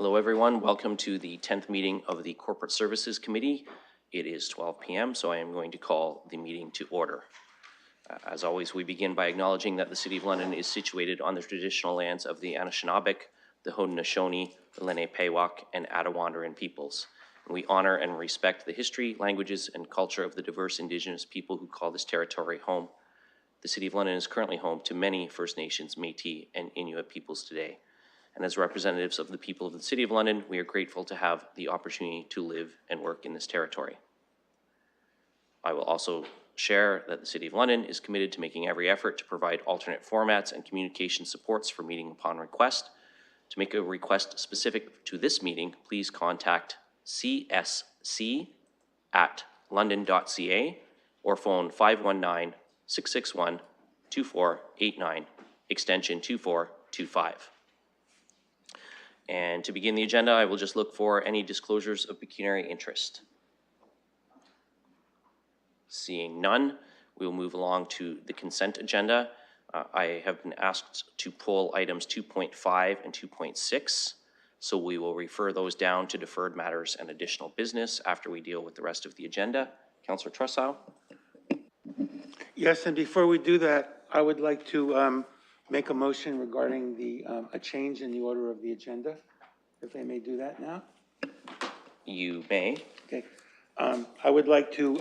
Hello, everyone. Welcome to the 10th meeting of the Corporate Services Committee. It is 12 p.m., so I am going to call the meeting to order. As always, we begin by acknowledging that the City of London is situated on the traditional lands of the Anishinaabe, the Haudenosaunee, the Lenape-Pewak, and Attawandaron peoples. And we honor and respect the history, languages, and culture of the diverse Indigenous people who call this territory home. The City of London is currently home to many First Nations, Métis, and Inuit peoples today. And as representatives of the people of the City of London, we are grateful to have the opportunity to live and work in this territory. I will also share that the City of London is committed to making every effort to provide alternate formats and communication supports for meeting upon request. To make a request specific to this meeting, please contact csc@london.ca or phone 519-661-2489, extension 2425. And to begin the agenda, I will just look for any disclosures of pecuniary interest. Seeing none, we will move along to the consent agenda. I have been asked to pull items 2.5 and 2.6, so we will refer those down to deferred matters and additional business after we deal with the rest of the agenda. Councillor Trussow? Yes, and before we do that, I would like to make a motion regarding the a change in the order of the agenda, if I may do that now. You may. Okay. I would like to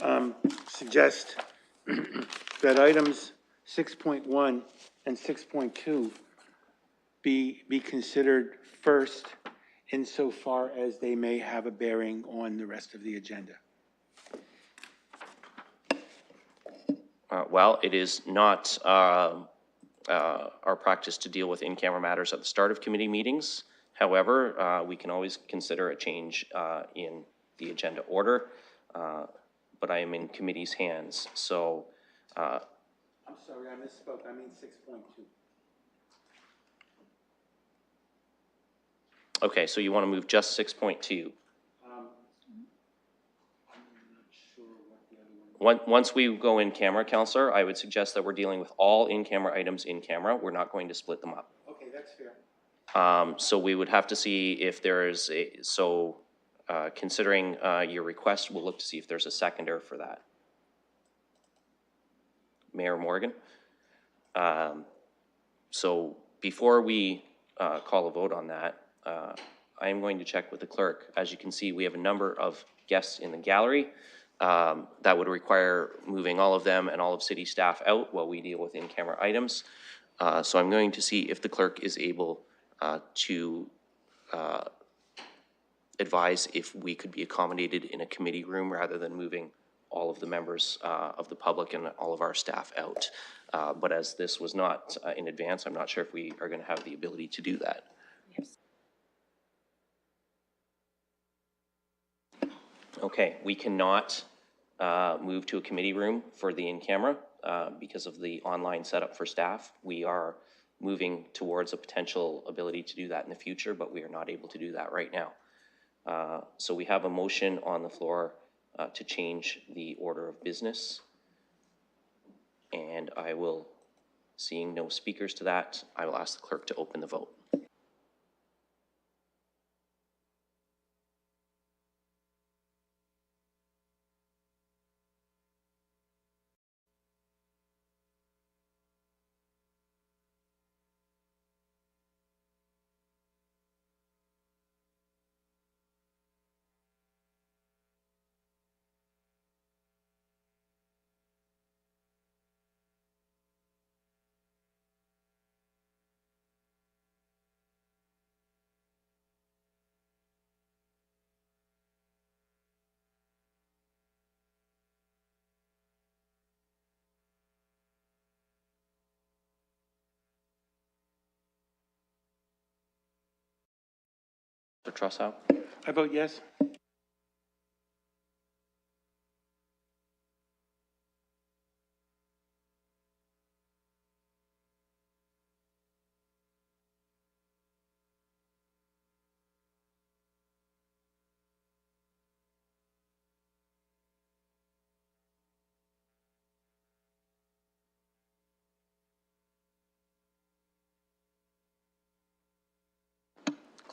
suggest that items 6.1 and 6.2 be considered first insofar as they may have a bearing on the rest of the agenda. Well, it is not our practice to deal with in-camera matters at the start of committee meetings. However, we can always consider a change in the agenda order, but I am in committee's hands. So, I'm sorry, I misspoke. I mean 6.2. Okay, so you want to move just 6.2. Once we go in camera, Councillor, I would suggest that we're dealing with all in-camera items in camera. We're not going to split them up. Okay, that's fair. So we would have to see if there's a, considering your request, we'll look to see if there's a seconder for that. Mayor Morgan. So before we call a vote on that, I am going to check with the clerk. As you can see, we have a number of guests in the gallery. That would require moving all of them and all of city staff out while we deal with in-camera items. So I'm going to see if the clerk is able to advise if we could be accommodated in a committee room rather than moving all of the members of the public and all of our staff out. But as this was not in advance, I'm not sure if we are going to have the ability to do that. Yes. Okay, we cannot move to a committee room for the in-camera because of the online setup for staff. We are moving towards a potential ability to do that in the future, but we are not able to do that right now. So we have a motion on the floor to change the order of business. And I will, seeing no speakers to that, I will ask the clerk to open the vote. Mr. Trussow? I vote yes.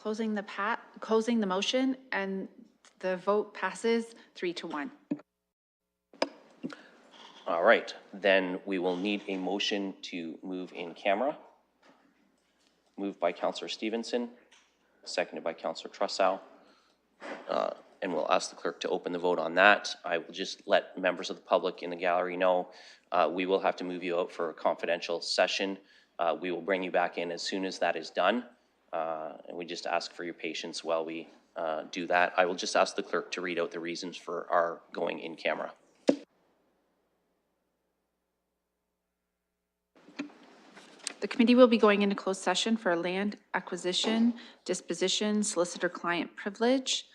Closing the motion, and the vote passes 3-1. All right, then we will need a motion to move in camera. Moved by Counselor Stevenson, seconded by Counselor Trussow. And we'll ask the clerk to open the vote on that. I will just let members of the public in the gallery know, we will have to move you out for a confidential session. We will bring you back in as soon as that is done. And we just ask for your patience while we do that. I will just ask the clerk to read out the reasons for our going in camera. The committee will be going into closed session for land acquisition, disposition, solicitor-client privilege,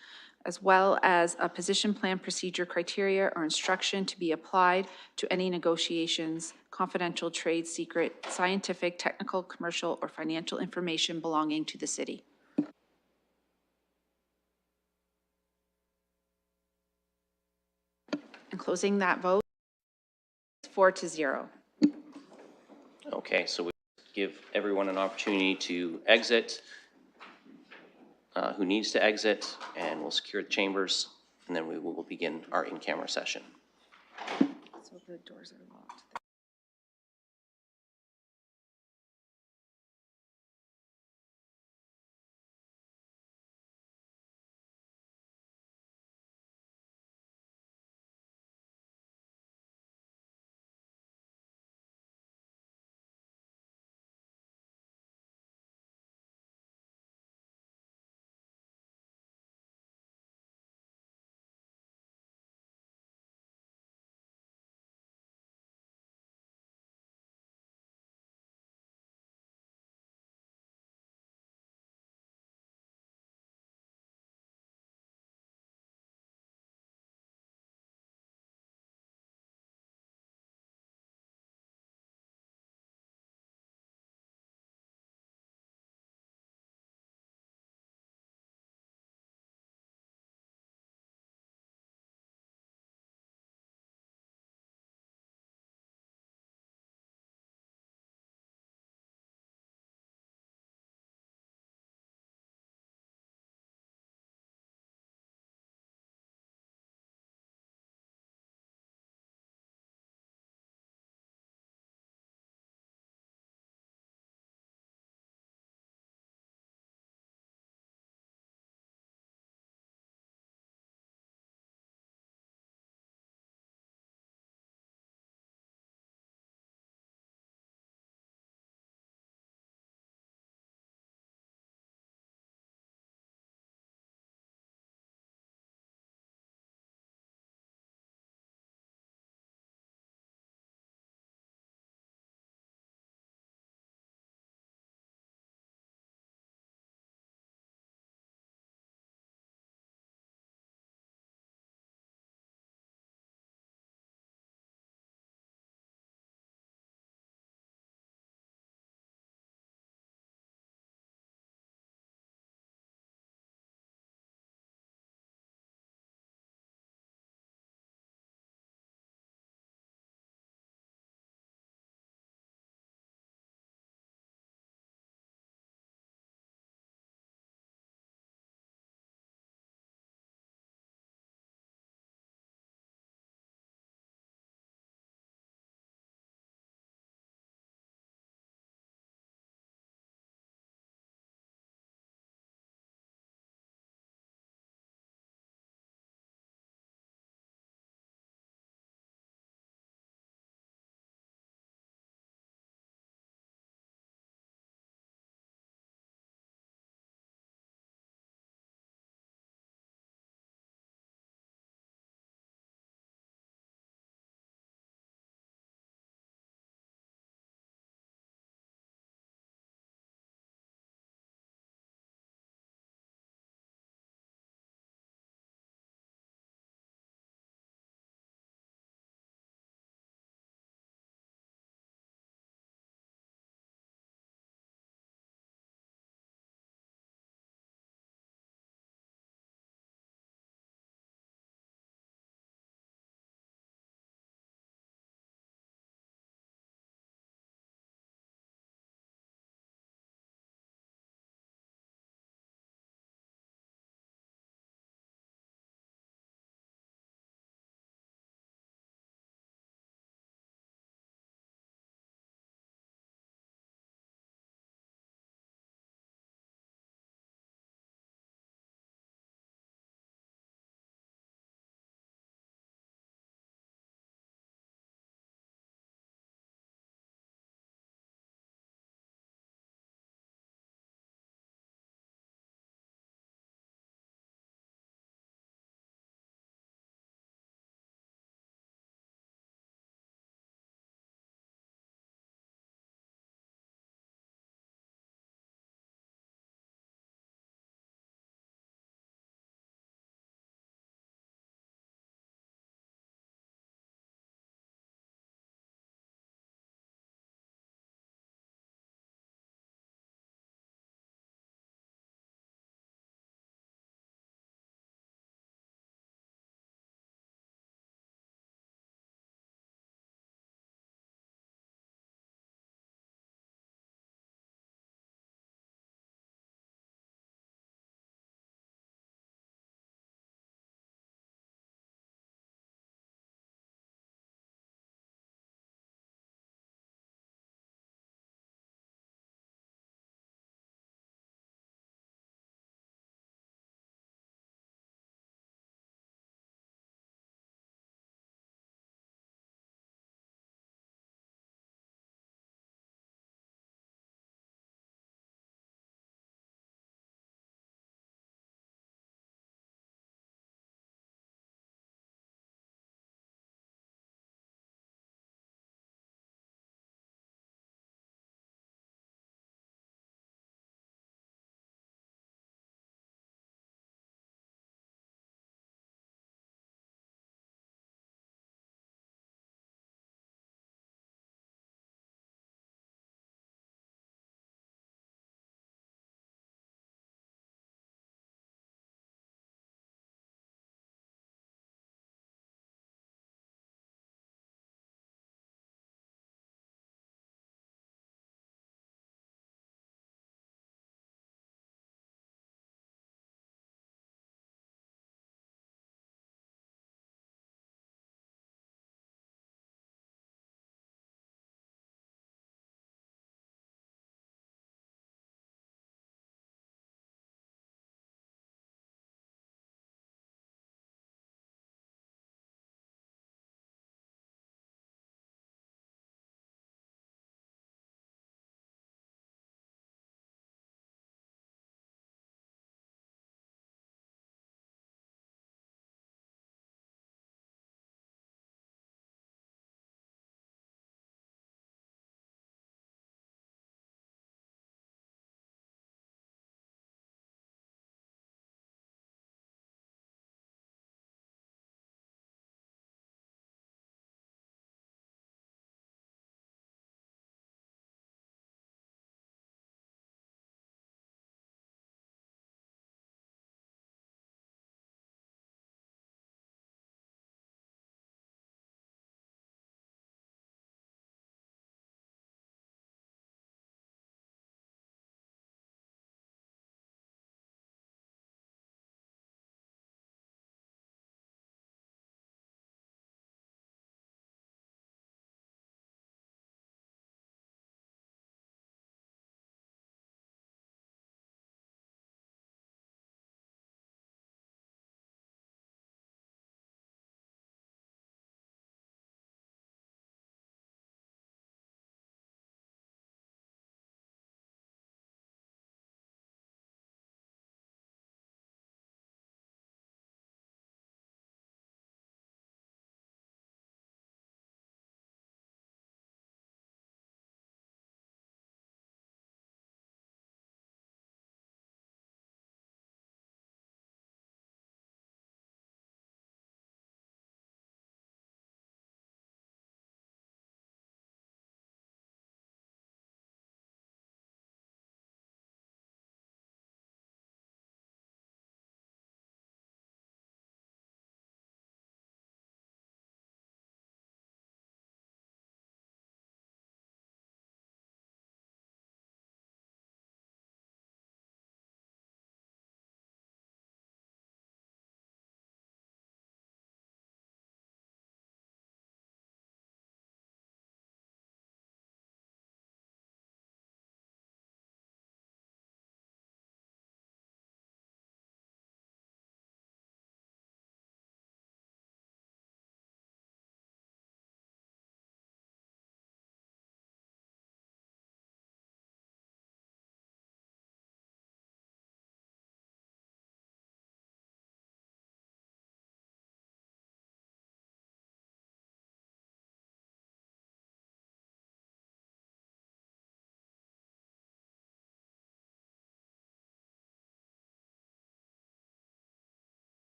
as well as a position plan procedure criteria or instruction to be applied to any negotiations, confidential, trade secret, scientific, technical, commercial, or financial information belonging to the city. And closing that vote, 4-0. Okay, so we give everyone an opportunity to exit, who needs to exit, and we'll secure the chambers, and then we will begin our in-camera session. So the doors are locked.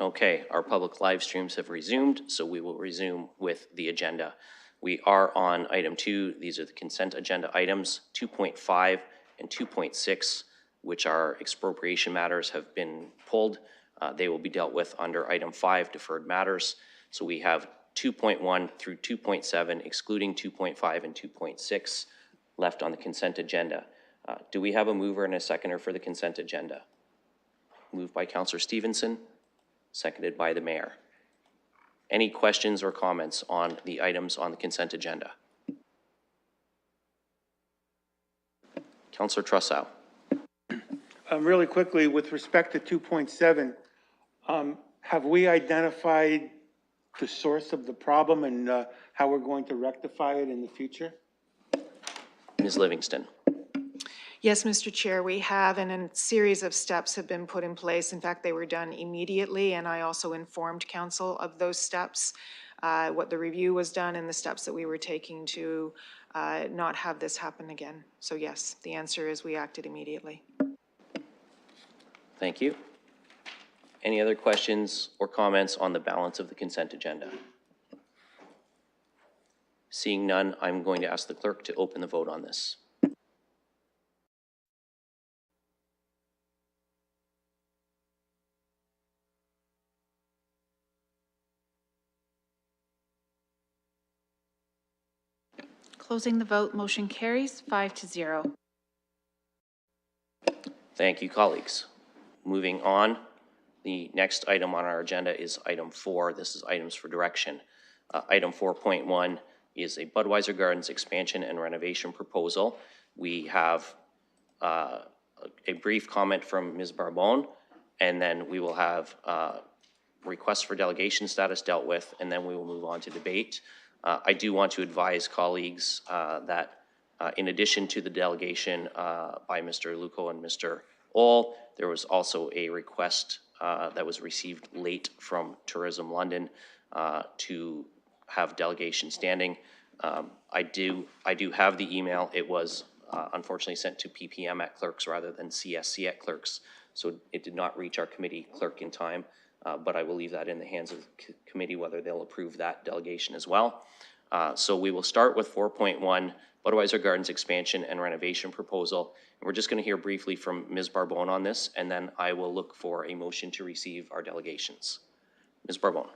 Okay, our public live streams have resumed, so we will resume with the agenda. We are on item 2. These are the consent agenda items. 2.5 and 2.6, which are expropriation matters, have been pulled. They will be dealt with under item 5, deferred matters. So we have 2.1 through 2.7, excluding 2.5 and 2.6, left on the consent agenda. Do we have a mover and a seconder for the consent agenda? Moved by Councillor Stevenson, seconded by the mayor. Any questions or comments on the items on the consent agenda? Councillor Trussell. Really quickly, with respect to 2.7, have we identified the source of the problem and how we're going to rectify it in the future? Ms. Livingston. Yes, Mr. Chair, we have, and a series of steps have been put in place. In fact, they were done immediately, and I also informed council of those steps, what the review was done and the steps that we were taking to not have this happen again. So yes, the answer is we acted immediately. Thank you. Any other questions or comments on the balance of the consent agenda? Seeing none, I'm going to ask the clerk to open the vote on this. Closing the vote, motion carries 5-0. Thank you, colleagues. Moving on, the next item on our agenda is item 4. This is items for direction. Item 4.1 is a Budweiser Gardens expansion and renovation proposal. We have a brief comment from Ms. Barbone, and then we will have requests for delegation status dealt with, and then we will move on to debate. I do want to advise colleagues that in addition to the delegation by Mr. Luco and Mr. Ohl, there was also a request that was received late from Tourism London to have delegation standing. I do have the email. It was unfortunately sent to PPM at clerks rather than CSC at clerks, so it did not reach our committee clerk in time. But I will leave that in the hands of the committee, whether they'll approve that delegation as well. So we will start with 4.1, Budweiser Gardens expansion and renovation proposal. And we're just going to hear briefly from Ms. Barbone on this, and then I will look for a motion to receive our delegations. Ms. Barbone.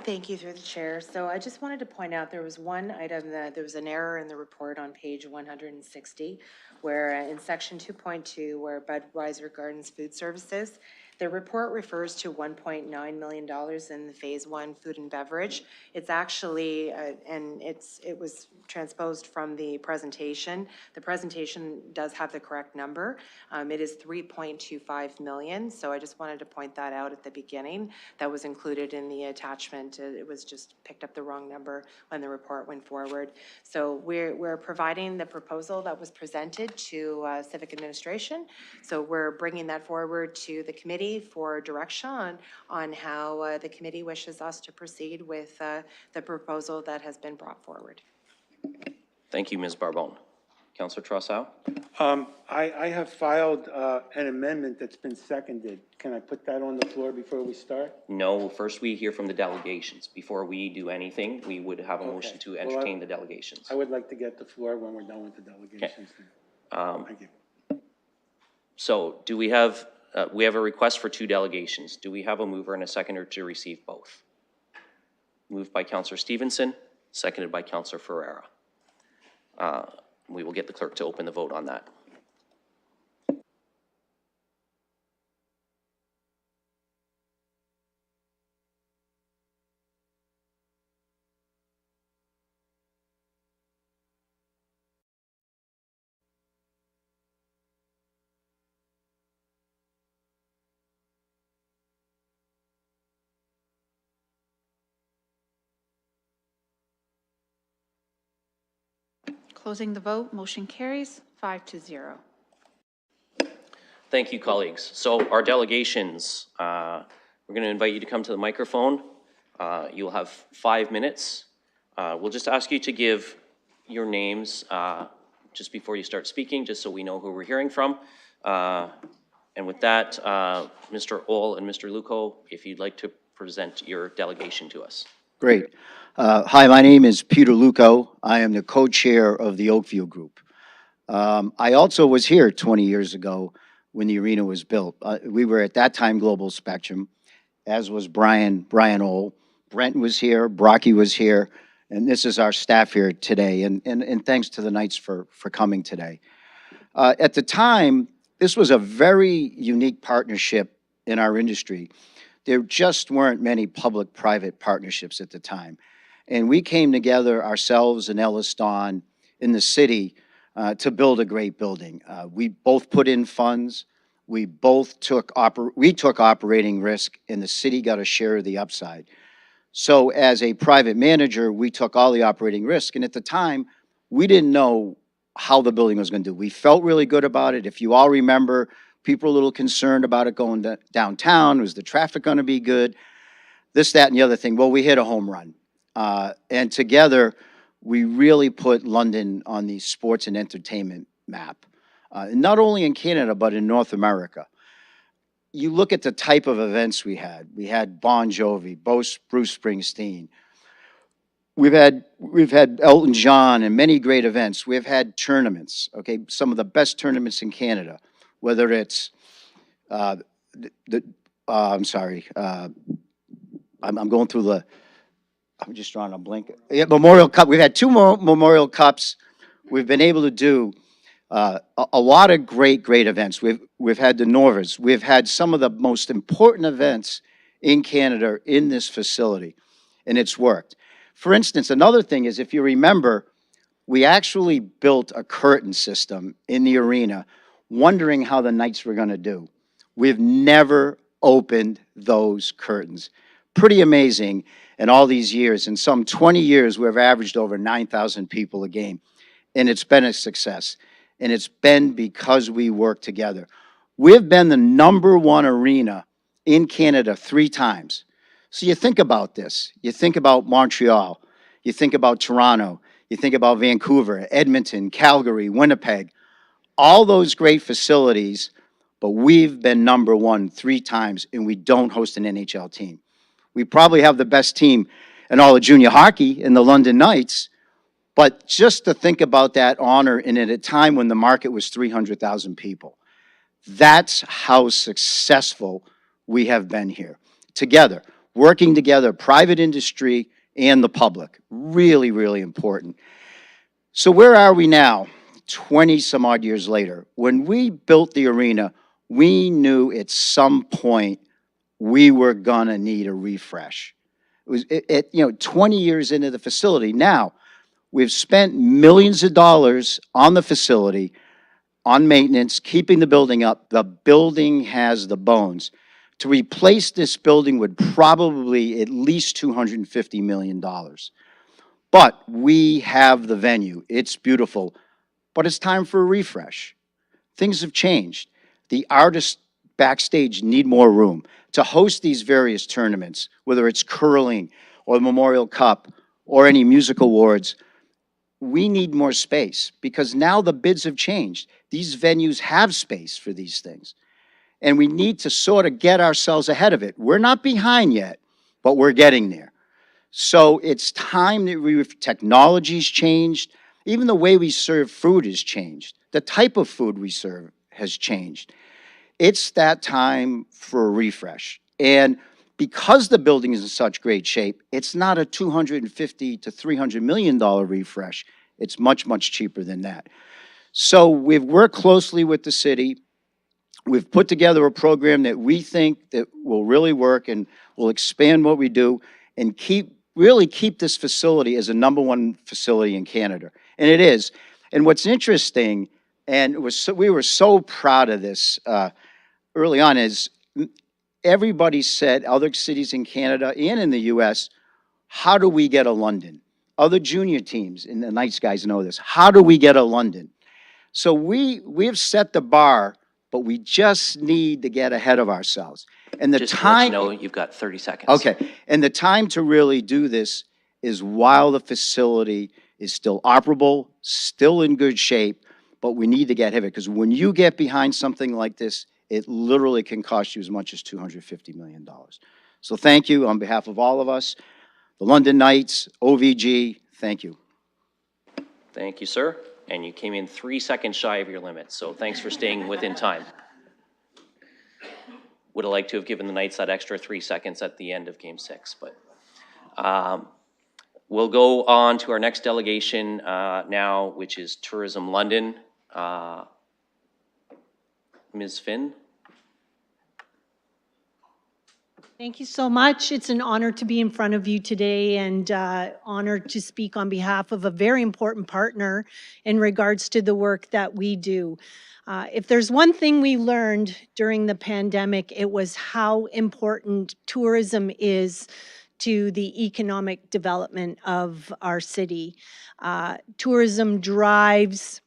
Thank you, through the chair. So I just wanted to point out there was one item that there was an error in the report on page 160, where in section 2.2, where Budweiser Gardens Food Services, the report refers to $1.9 million in the phase 1 food and beverage. It's actually, and it was transposed from the presentation. The presentation does have the correct number. It is 3.25 million. So I just wanted to point that out at the beginning. That was included in the attachment. It was just picked up the wrong number when the report went forward. So we're providing the proposal that was presented to Civic Administration. So we're bringing that forward to the committee for direction on how the committee wishes us to proceed with the proposal that has been brought forward. Thank you, Ms. Barbone. Councillor Trossau? I have filed an amendment that's been seconded. Can I put that on the floor before we start? No, first we hear from the delegations. Before we do anything, we would have a motion to entertain the delegations. I would like to get the floor when we're done with the delegations. Thank you. So do we have a request for 2 delegations. Do we have a mover and a seconder to receive both? Moved by Councillor Stevenson, seconded by Councillor Ferreira. We will get the clerk to open the vote on that. Closing the vote, motion carries 5-0. Thank you, colleagues. So our delegations, we're going to invite you to come to the microphone. You'll have 5 minutes. We'll just ask you to give your names just before you start speaking, just so we know who we're hearing from. And with that, Mr. Ohl and Mr. Luco, if you'd like to present your delegation to us. Great. Hi, my name is Peter Luco. I am the co-chair of the Oakview Group. I also was here 20 years ago when the arena was built. We were at that time Global Spectrum, as was Brian Ohl. Brent was here, Brocky was here, and this is our staff here today. And thanks to the Knights for coming today. At the time, this was a very unique partnership in our industry. There just weren't many public-private partnerships at the time. And we came together, ourselves and Ellis Don, in the city to build a great building. We both put in funds. We both took operating risk, and the city got a share of the upside. So as a private manager, we took all the operating risk. And at the time, we didn't know how the building was going to do. We felt really good about it. If you all remember, people were a little concerned about it going downtown. Was the traffic going to be good? This, that, and the other thing. Well, we hit a home run. And together, we really put London on the sports and entertainment map, not only in Canada, but in North America. You look at the type of events we had. We had Bon Jovi, Bruce Springsteen. We've had Elton John and many great events. We've had tournaments, okay, some of the best tournaments in Canada, whether it's I'm going through the, I'm just drawing a blank. Yeah, Memorial Cup. We've had two Memorial Cups. We've been able to do a lot of great events. We've had the Norvers. We've had some of the most important events in Canada in this facility, and it's worked. For instance, another thing is, if you remember, we actually built a curtain system in the arena, wondering how the Knights were going to do. We've never opened those curtains. Pretty amazing in all these years. In some 20 years, we've averaged over 9,000 people a game, and it's been a success. And it's been because we work together. We've been the #1 arena in Canada 3 times. So you think about this. You think about Montreal. You think about Toronto. You think about Vancouver, Edmonton, Calgary, Winnipeg. All those great facilities, but we've been #1 3 times, and we don't host an NHL team. We probably have the best team in all of junior hockey in the London Knights, but just to think about that honor, and at a time when the market was 300,000 people, that's how successful we have been here. Together, working together, private industry and the public. Really, really important. So where are we now, 20 some odd years later? When we built the arena, we knew at some point we were gonna need a refresh. It was 20 years into the facility. Now, we've spent millions of dollars on the facility, on maintenance, keeping the building up. The building has the bones. To replace this building would probably at least $250 million. But we have the venue. It's beautiful. But it's time for a refresh. Things have changed. The artists backstage need more room to host these various tournaments, whether it's curling or the Memorial Cup or any music awards. We need more space because now the bids have changed. These venues have space for these things. And we need to sort of get ourselves ahead of it. We're not behind yet, but we're getting there. So it's time that technology's changed. Even the way we serve food has changed. The type of food we serve has changed. It's that time for a refresh. And because the building is in such great shape, it's not a $250 to $300 million refresh. It's much, much cheaper than that. So we've worked closely with the city. We've put together a program that we think that will really work and will expand what we do and really keep this facility as a #1 facility in Canada. And it is. And what's interesting, and we were so proud of this early on, is everybody said, other cities in Canada and in the U.S., how do we get a London? Other junior teams, and the Knights guys know this, how do we get a London? So we have set the bar, but we just need to get ahead of ourselves. And the Just time, to let you know, you've got 30 seconds. okay, and the time to really do this is while the facility is still operable, still in good shape, but we need to get ahead of it, because when you get behind something like this, It literally can cost you as much as $250 million. So thank you on behalf of all of us, the London Knights, OVG, thank you. Thank you, sir. And you came in 3 seconds shy of your limit, so thanks for staying within time. Would have liked to have given the Knights that extra 3 seconds at the end of Game 6, but we'll go on to our next delegation now, which is Tourism London. Ms. Finn? Thank you so much. It's an honor to be in front of you today and honored to speak on behalf of a very important partner in regards to the work that we do. If there's one thing we learned during the pandemic, it was how important tourism is to the economic development of our city. Tourism drives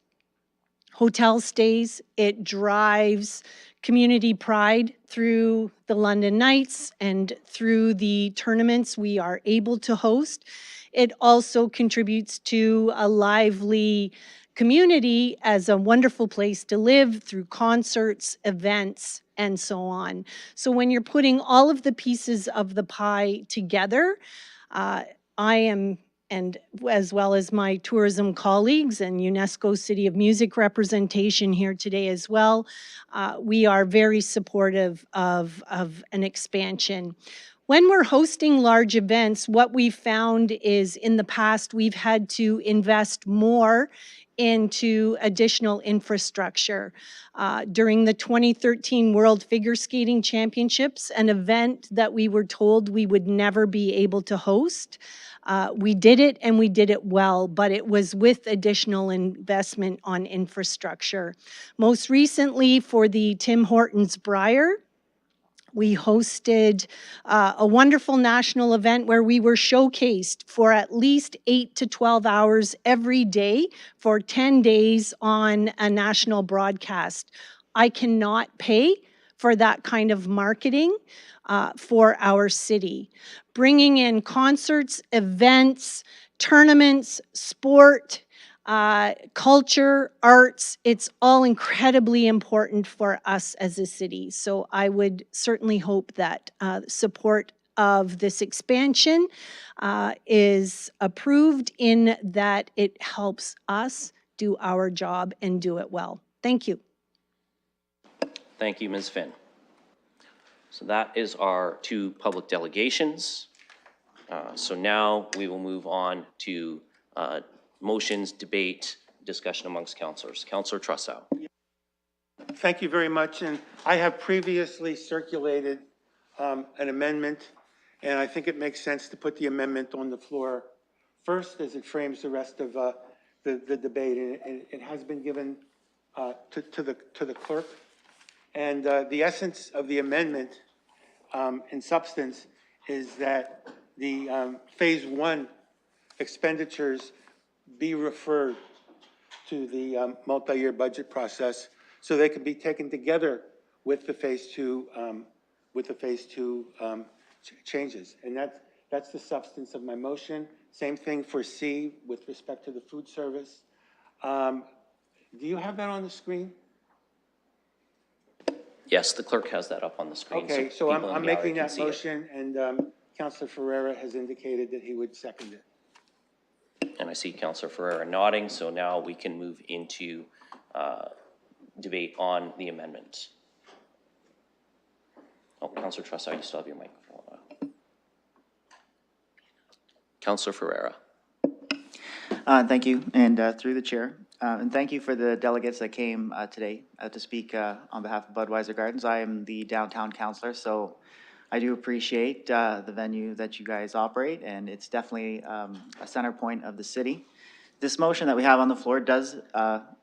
hotel stays, it drives community pride through the London Knights and through the tournaments we are able to host. It also contributes to a lively community as a wonderful place to live through concerts, events, and so on. So when you're putting all of the pieces of the pie together, I am, and as well as my tourism colleagues and UNESCO City of Music representation here today as well, we are very supportive of an expansion. When we're hosting large events, what we've found is in the past, we've had to invest more into additional infrastructure. During the 2013 World Figure Skating Championships, an event that we were told we would never be able to host, we did it and we did it well, but it was with additional investment on infrastructure. Most recently for the Tim Hortons Briar, we hosted a wonderful national event where we were showcased for at least 8 to 12 hours every day for 10 days on a national broadcast. I cannot pay for that kind of marketing for our city. Bringing in concerts, events, tournaments, sport, culture, arts, it's all incredibly important for us as a city. So I would certainly hope that support of this expansion is approved in that it helps us do our job and do it well. Thank you. Thank you, Ms. Finn. So that is our 2 public delegations. So now we will move on to motions, debate, discussion amongst councilors. Councilor Trussow. Thank you very much, and I have previously circulated an amendment, and I think it makes sense to put the amendment on the floor first as it frames the rest of the debate, and it has been given to the clerk. And the essence of the amendment, in substance, is that the Phase 1 expenditures be referred to the multi-year budget process so they can be taken together with the Phase 2 changes. And that's the substance of my motion. Same thing for C with respect to the food service. Do you have that on the screen? Yes, the clerk has that up on the screen. Okay, so people in I'm the gallery making can that see it. motion, and Councilor Ferreira has indicated that he would second it. And I see Councilor Ferreira nodding, so now we can move into debate on the amendment. Oh, Councilor Trussow, you still have your microphone. Councilor Ferreira. Thank you, and through the chair. And thank you for the delegates that came today to speak on behalf of Budweiser Gardens. I am the downtown councilor, so I do appreciate the venue that you guys operate, and it's definitely a center point of the city. This motion that we have on the floor does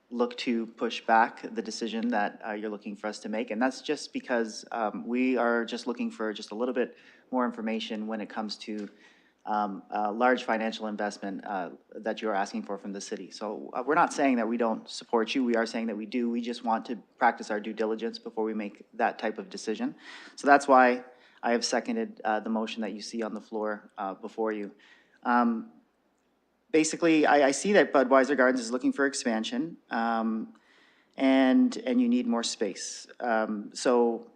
look to push back the decision that you're looking for us to make, and that's just because we are just looking for just a little bit more information when it comes to a large financial investment that you're asking for from the city. So we're not saying that we don't support you. We are saying that we do. We just want to practice our due diligence before we make that type of decision. So that's why I have seconded the motion that you see on the floor before you. Basically, I see that Budweiser Gardens is looking for expansion. and you need more space. So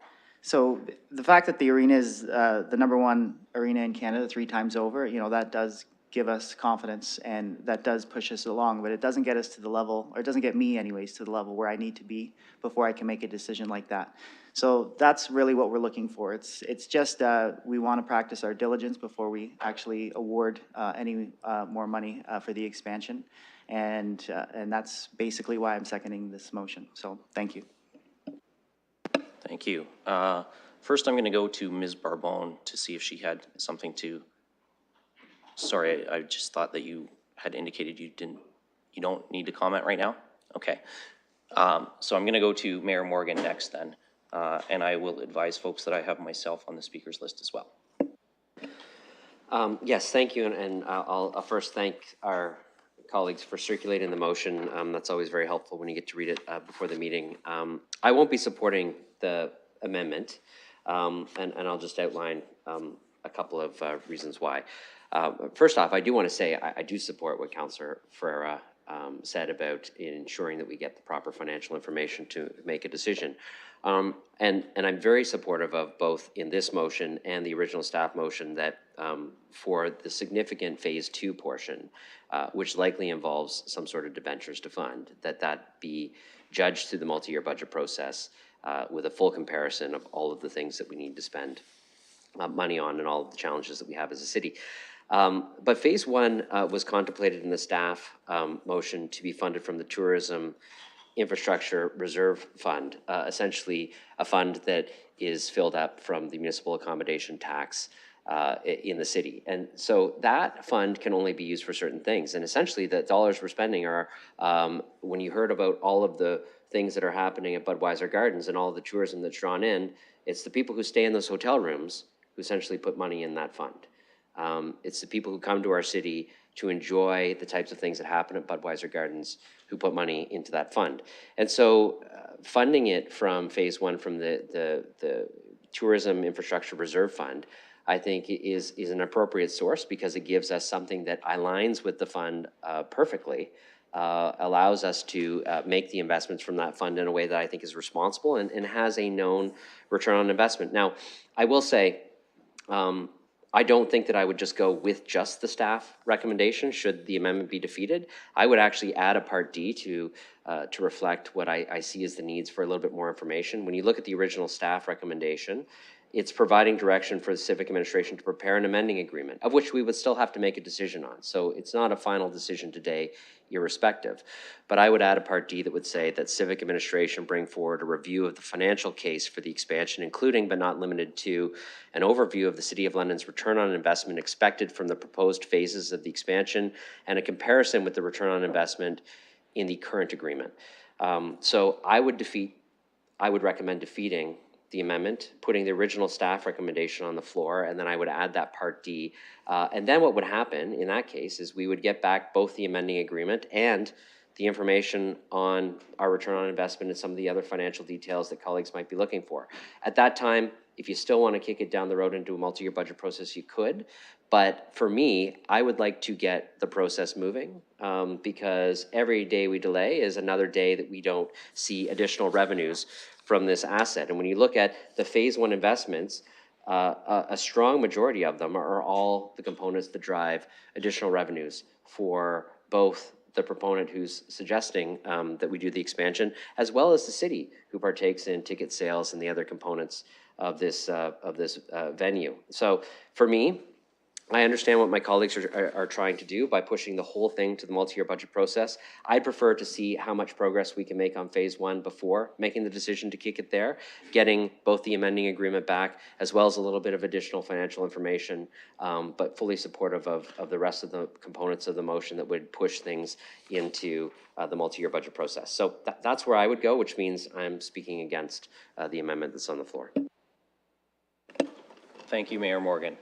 the fact that the arena is the #1 arena in Canada 3 times over, you know, that does give us confidence, and that does push us along, but it doesn't get us to the level, or it doesn't get me anyways, to the level where I need to be before I can make a decision like that. So that's really what we're looking for. It's just, we want to practice our diligence before we actually award any more money for the expansion. And that's basically why I'm seconding this motion. So, thank you. Thank you. First, I'm going to go to Ms. Barbone to see if she had something to, sorry, I just thought that you had indicated you don't need to comment right now? Okay. So I'm going to go to Mayor Morgan next then, and I will advise folks that I have myself on the speakers list as well. Yes, thank you, and I'll first thank our colleagues for circulating the motion. That's always very helpful when you get to read it before the meeting. I won't be supporting the amendment, and I'll just outline a couple of reasons why. First off, I do want to say I do support what Councillor Ferreira said about ensuring that we get the proper financial information to make a decision. And I'm very supportive of both in this motion and the original staff motion that for the significant phase 2 portion, which likely involves some sort of debentures to fund, that be judged through the multi-year budget process with a full comparison of all of the things that we need to spend money on and all of the challenges that we have as a city. But phase 1 was contemplated in the staff motion to be funded from the Tourism Infrastructure Reserve Fund, essentially a fund that is filled up from the municipal accommodation tax in the city. And so that fund can only be used for certain things. And essentially the dollars we're spending are, when you heard about all of the things that are happening at Budweiser Gardens and all of the tourism that's drawn in, it's the people who stay in those hotel rooms who essentially put money in that fund. It's the people who come to our city to enjoy the types of things that happen at Budweiser Gardens who put money into that fund. And so funding it from phase 1 from the Tourism Infrastructure Reserve Fund, I think is an appropriate source because it gives us something that aligns with the fund perfectly, allows us to make the investments from that fund in a way that I think is responsible and has a known return on investment. Now, I will say, I don't think that I would just go with just the staff recommendation should the amendment be defeated. I would actually add a Part D to reflect what I see as the needs for a little bit more information. When you look at the original staff recommendation, it's providing direction for the civic administration to prepare an amending agreement, of which we would still have to make a decision on. So it's not a final decision today, irrespective. But I would add a Part D that would say that civic administration bring forward a review of the financial case for the expansion, including but not limited to an overview of the City of London's return on investment expected from the proposed phases of the expansion and a comparison with the return on investment in the current agreement. So I would recommend defeating the amendment, putting the original staff recommendation on the floor, and then I would add that Part D. And then what would happen in that case is we would get back both the amending agreement and the information on our return on investment and some of the other financial details that colleagues might be looking for. At that time, if you still want to kick it down the road into a multi-year budget process, you could. But for me, I would like to get the process moving because every day we delay is another day that we don't see additional revenues from this asset. And when you look at the phase 1 investments, a strong majority of them are all the components that drive additional revenues for both the proponent who's suggesting that we do the expansion, as well as the city who partakes in ticket sales and the other components of this venue. So for me, I understand what my colleagues are trying to do by pushing the whole thing to the multi-year budget process. I'd prefer to see how much progress we can make on phase 1 before making the decision to kick it there, getting both the amending agreement back as well as a little bit of additional financial information, but fully supportive of the rest of the components of the motion that would push things into the multi-year budget process. So that's where I would go, which means I'm speaking against the amendment that's on the floor. Thank you, Mayor Morgan.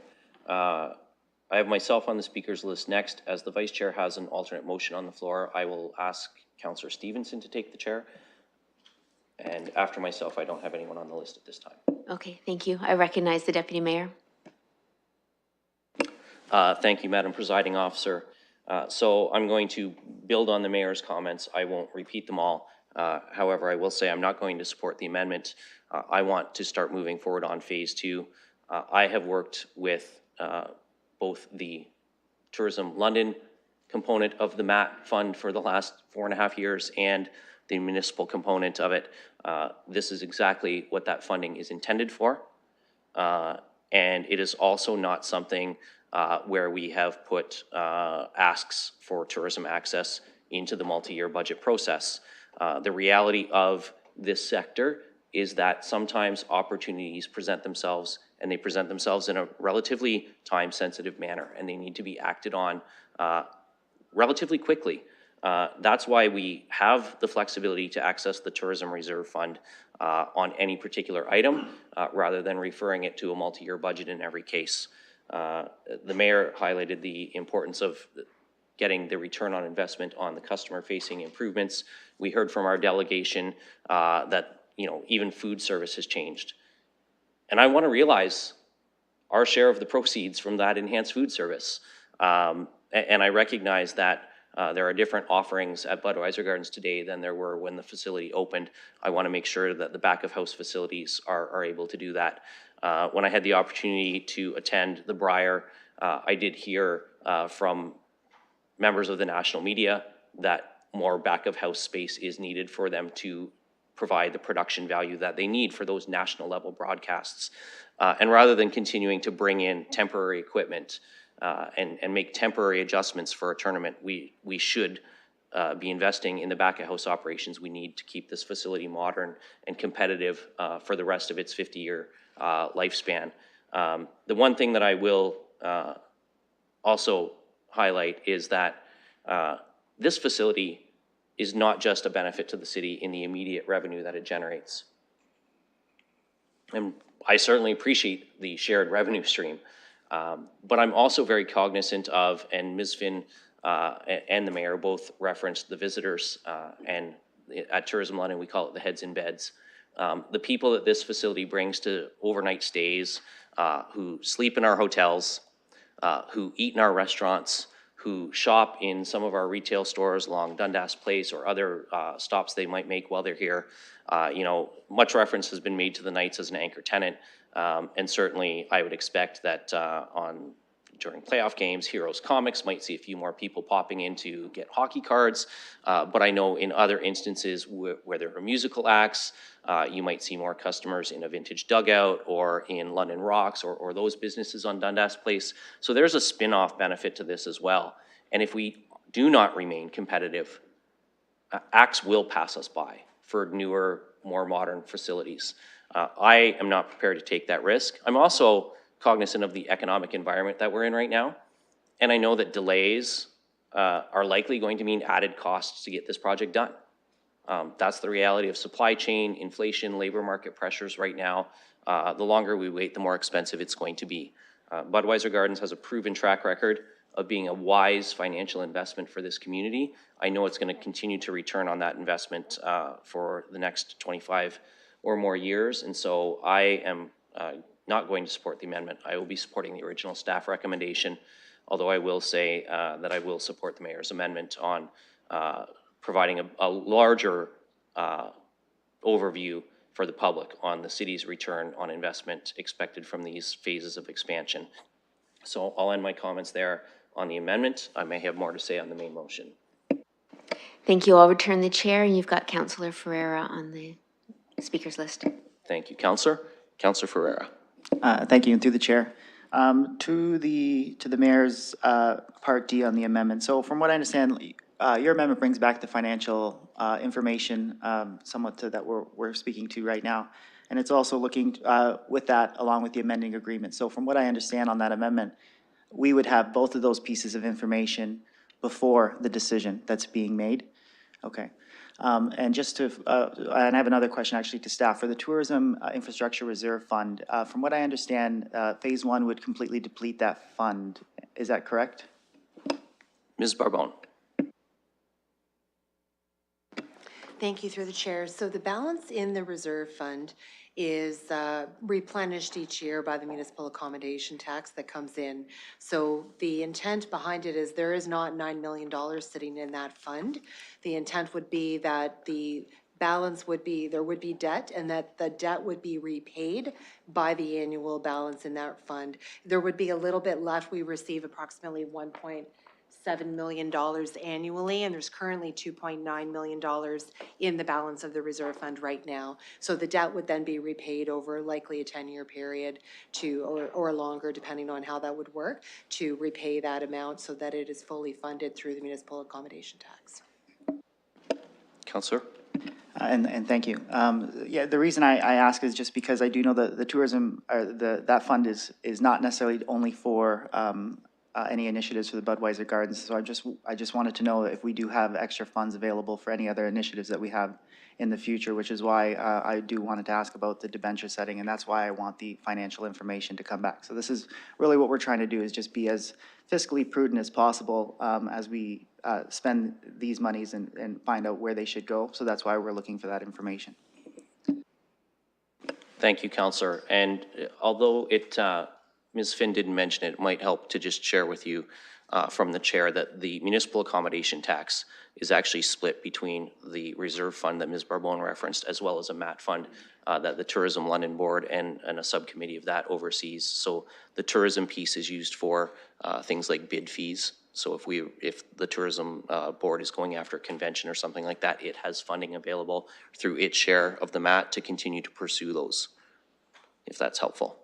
I have myself on the speakers list next. As the vice chair has an alternate motion on the floor, I will ask Councillor Stevenson to take the chair. And after myself, I don't have anyone on the list at this time. Okay, thank you. I recognize the Deputy Mayor. Thank you, Madam Presiding Officer. So I'm going to build on the mayor's comments. I won't repeat them all. However, I will say I'm not going to support the amendment. I want to start moving forward on phase 2. I have worked with both the Tourism London component of the MAT fund for the last 4.5 years and the municipal component of it. This is exactly what that funding is intended for. And it is also not something where we have put asks for tourism access into the multi-year budget process. The reality of this sector is that sometimes opportunities present themselves, and they present themselves in a relatively time-sensitive manner, and they need to be acted on relatively quickly. That's why we have the flexibility to access the Tourism Reserve Fund on any particular item, rather than referring it to a multi-year budget in every case. The mayor highlighted the importance of getting the return on investment on the customer-facing improvements. We heard from our delegation that, you know, even food service has changed. And I want to realize our share of the proceeds from that enhanced food service. And I recognize that there are different offerings at Budweiser Gardens today than there were when the facility opened. I want to make sure that the back-of-house facilities are able to do that. When I had the opportunity to attend the Briar, I did hear from members of the national media that more back-of-house space is needed for them to provide the production value that they need for those national level broadcasts. And rather than continuing to bring in temporary equipment and make temporary adjustments for a tournament, we should be investing in the back-of-house operations we need to keep this facility modern and competitive for the rest of its 50-year lifespan. The one thing that I will also highlight is that this facility is not just a benefit to the city in the immediate revenue that it generates. And I certainly appreciate the shared revenue stream, but I'm also very cognizant of, and Ms. Finn and the mayor both referenced the visitors, and at Tourism London we call it the heads in beds. The people that this facility brings to overnight stays, who sleep in our hotels, who eat in our restaurants, who shop in some of our retail stores along Dundas Place or other stops they might make while they're here. You know, much reference has been made to the Knights as an anchor tenant, and certainly I would expect that during playoff games, Heroes Comics might see a few more people popping in to get hockey cards, but I know in other instances where there are musical acts, you might see more customers in a Vintage Dugout or in London Rocks or those businesses on Dundas Place. So there's a spin-off benefit to this as well. And if we do not remain competitive, acts will pass us by for newer, more modern facilities. I am not prepared to take that risk. I'm also cognizant of the economic environment that we're in right now. And I know that delays are likely going to mean added costs to get this project done. That's the reality of supply chain, inflation, labor market pressures right now. The longer we wait, the more expensive it's going to be. Budweiser Gardens has a proven track record of being a wise financial investment for this community. I know it's going to continue to return on that investment for the next 25 or more years. And so I am not going to support the amendment. I will be supporting the original staff recommendation, although I will say that I will support the mayor's amendment on providing a larger overview for the public on the city's return on investment expected from these phases of expansion. So I'll end my comments there on the amendment. I may have more to say on the main motion. Thank you. I'll return the chair, and you've got Councillor Ferreira on the speakers list. Thank you, Councillor. Councillor Ferreira. Thank you, and through the chair. To the mayor's Part D on the amendment. So from what I understand, your amendment brings back the financial information somewhat to that we're speaking to right now. And it's also looking with that along with the amending agreement. So from what I understand on that amendment, we would have both of those pieces of information before the decision that's being made. Okay. And just to, and I have another question actually to staff. For the Tourism Infrastructure Reserve Fund, from what I understand, Phase 1 would completely deplete that fund. Is that correct? Ms. Barbone. Thank you, through the chair. So the balance in the reserve fund is replenished each year by the municipal accommodation tax that comes in. So the intent behind it is there is not $9 million sitting in that fund. The intent would be that the balance would be, there would be debt, and that the debt would be repaid by the annual balance in that fund. There would be a little bit left. We receive approximately $1.7 million annually, and there's currently $2.9 million in the balance of the reserve fund right now. So the debt would then be repaid over likely a 10-year period or longer, depending on how that would work, to repay that amount so that it is fully funded through the municipal accommodation tax. Counselor? And thank you. Yeah, the reason I ask is just because I do know that the tourism, or that fund is not necessarily only for any initiatives for the Budweiser Gardens. So I just wanted to know if we do have extra funds available for any other initiatives that we have in the future, which is why I do wanted to ask about the debenture setting, and that's why I want the financial information to come back. So this is really what we're trying to do, is just be as fiscally prudent as possible as we spend these monies and find out where they should go. So that's why we're looking for that information. Thank you, Counselor. And although Ms. Finn didn't mention it, it might help to just share with you from the chair that the municipal accommodation tax is actually split between the reserve fund that Ms. Barbone referenced, as well as a MAT fund that the Tourism London Board and a subcommittee of that oversees. So the tourism piece is used for things like bid fees. So if the tourism board is going after a convention or something like that, it has funding available through its share of the MAT to continue to pursue those, if that's helpful.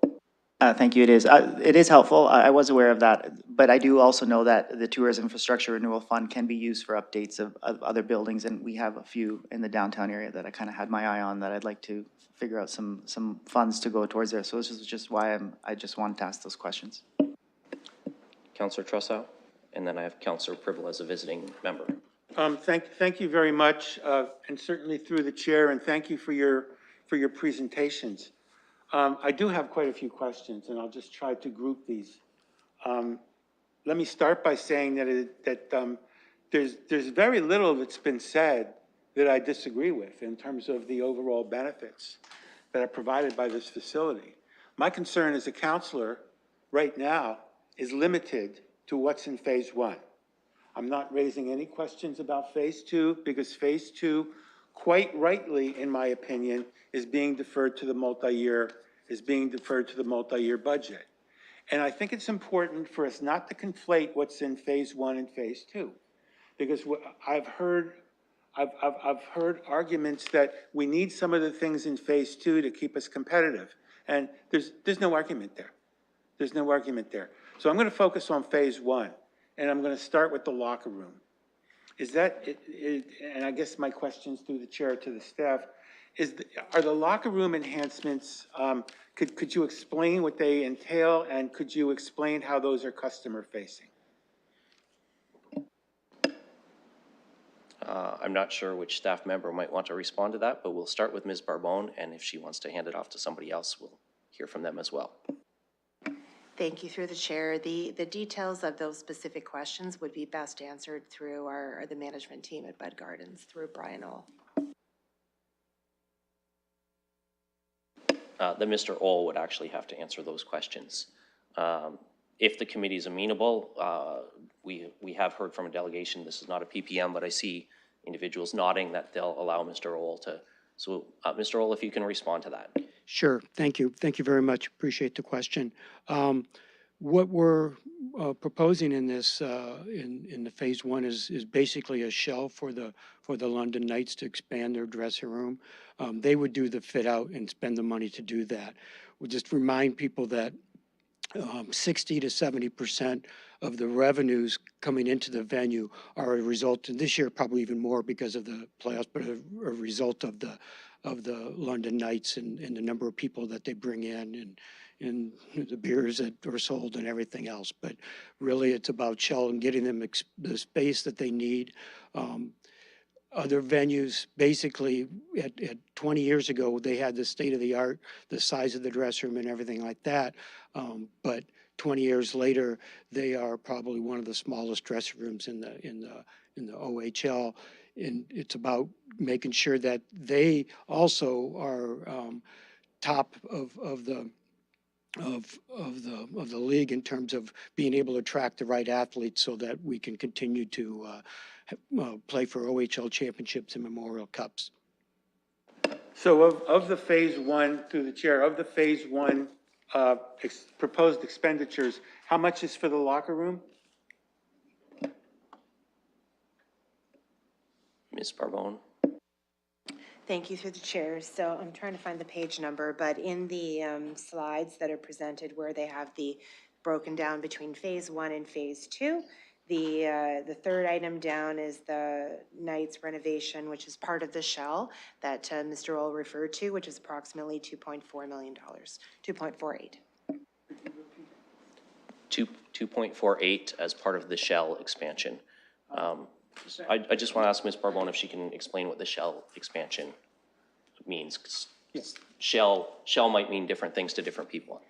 Thank you. It is helpful. I was aware of that, but I do also know that the Tourism Infrastructure Renewal Fund can be used for updates of other buildings, and we have a few in the downtown area that I kind of had my eye on that I'd like to figure out some funds to go towards there. So this is just why I just wanted to ask those questions. Councillor Trussow, and then I have Councillor Privel as a visiting member. Thank you very much, and certainly through the chair, and thank you for your presentations. I do have quite a few questions, and I'll just try to group these. Let me start by saying that there's very little that's been said that I disagree with in terms of the overall benefits that are provided by this facility. My concern as a counselor right now is limited to what's in phase one. I'm not raising any questions about phase two, because phase two, quite rightly, in my opinion, is being deferred to the multi-year budget. And I think it's important for us not to conflate what's in phase one and phase two, because I've heard arguments that we need some of the things in phase two to keep us competitive, and there's no argument there. There's no argument there. So I'm going to focus on phase one, and I'm going to start with the locker room. And I guess my questions through the chair to the staff, are the locker room enhancements, could you explain what they entail, and could you explain how those are customer facing? I'm not sure which staff member might want to respond to that, but we'll start with Ms. Barbone, and if she wants to hand it off to somebody else, we'll hear from them as well. Thank you, through the chair. The details of those specific questions would be best answered through the management team at Bud Gardens, through Brian Ohl. Then Mr. Ohl would actually have to answer those questions. If the committee is amenable, we have heard from a delegation, this is not a PPM, but I see individuals nodding that they'll allow Mr. Ohl to. So Mr. Ohl, if you can respond to that. Sure, thank you. Thank you very much. Appreciate the question. What we're proposing in this, in the phase one is basically a shell for the London Knights to expand their dressing room. They would do the fit out and spend the money to do that. We'll just remind people that 60 to 70% of the revenues coming into the venue are a result, and this year probably even more because of the playoffs, but a result of the London Knights and the number of people that they bring in and the beers that are sold and everything else. But really it's about Shell and getting them the space that they need. Other venues, basically at 20 years ago, they had the state of the art, the size of the dressing room and everything like that. But 20 years later, they are probably one of the smallest dressing rooms in the OHL. And it's about making sure that they also are top of the league in terms of being able to attract the right athletes so that we can continue to play for OHL championships and Memorial Cups. So of the phase one, through the chair, of the phase one proposed expenditures, how much is for the locker room? Ms. Barbone? Thank you through the chair. So I'm trying to find the page number, but in the slides that are presented where they have the broken down between phase one and phase two, the third item down is the Knights renovation, which is part of the shell that Mr. Ohl referred to, which is approximately $2.4 million, 2.48. 2.48 as part of the shell expansion. I just want to ask Ms. Barbone if she can explain what the shell expansion means. 'Cause shell might mean different things to different people.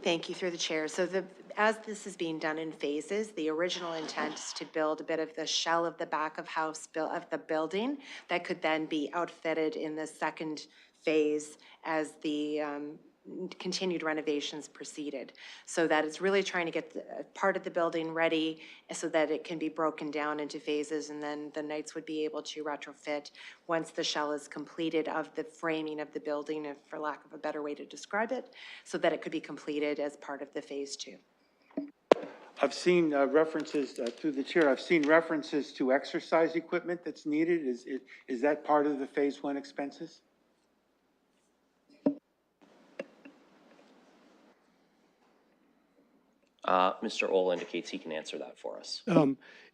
Thank you through the chair. So as this is being done in phases, the original intent is to build a bit of the shell of the back of house of the building that could then be outfitted in the second phase as the continued renovations proceeded. So that it's really trying to get part of the building ready so that it can be broken down into phases, and then the Knights would be able to retrofit once the shell is completed of the framing of the building, if, for lack of a better way to describe it, so that it could be completed as part of the phase two. I've seen references, through the chair, I've seen references to exercise equipment that's needed. Is that part of the phase one expenses? Mr. Ohl indicates he can answer that for us.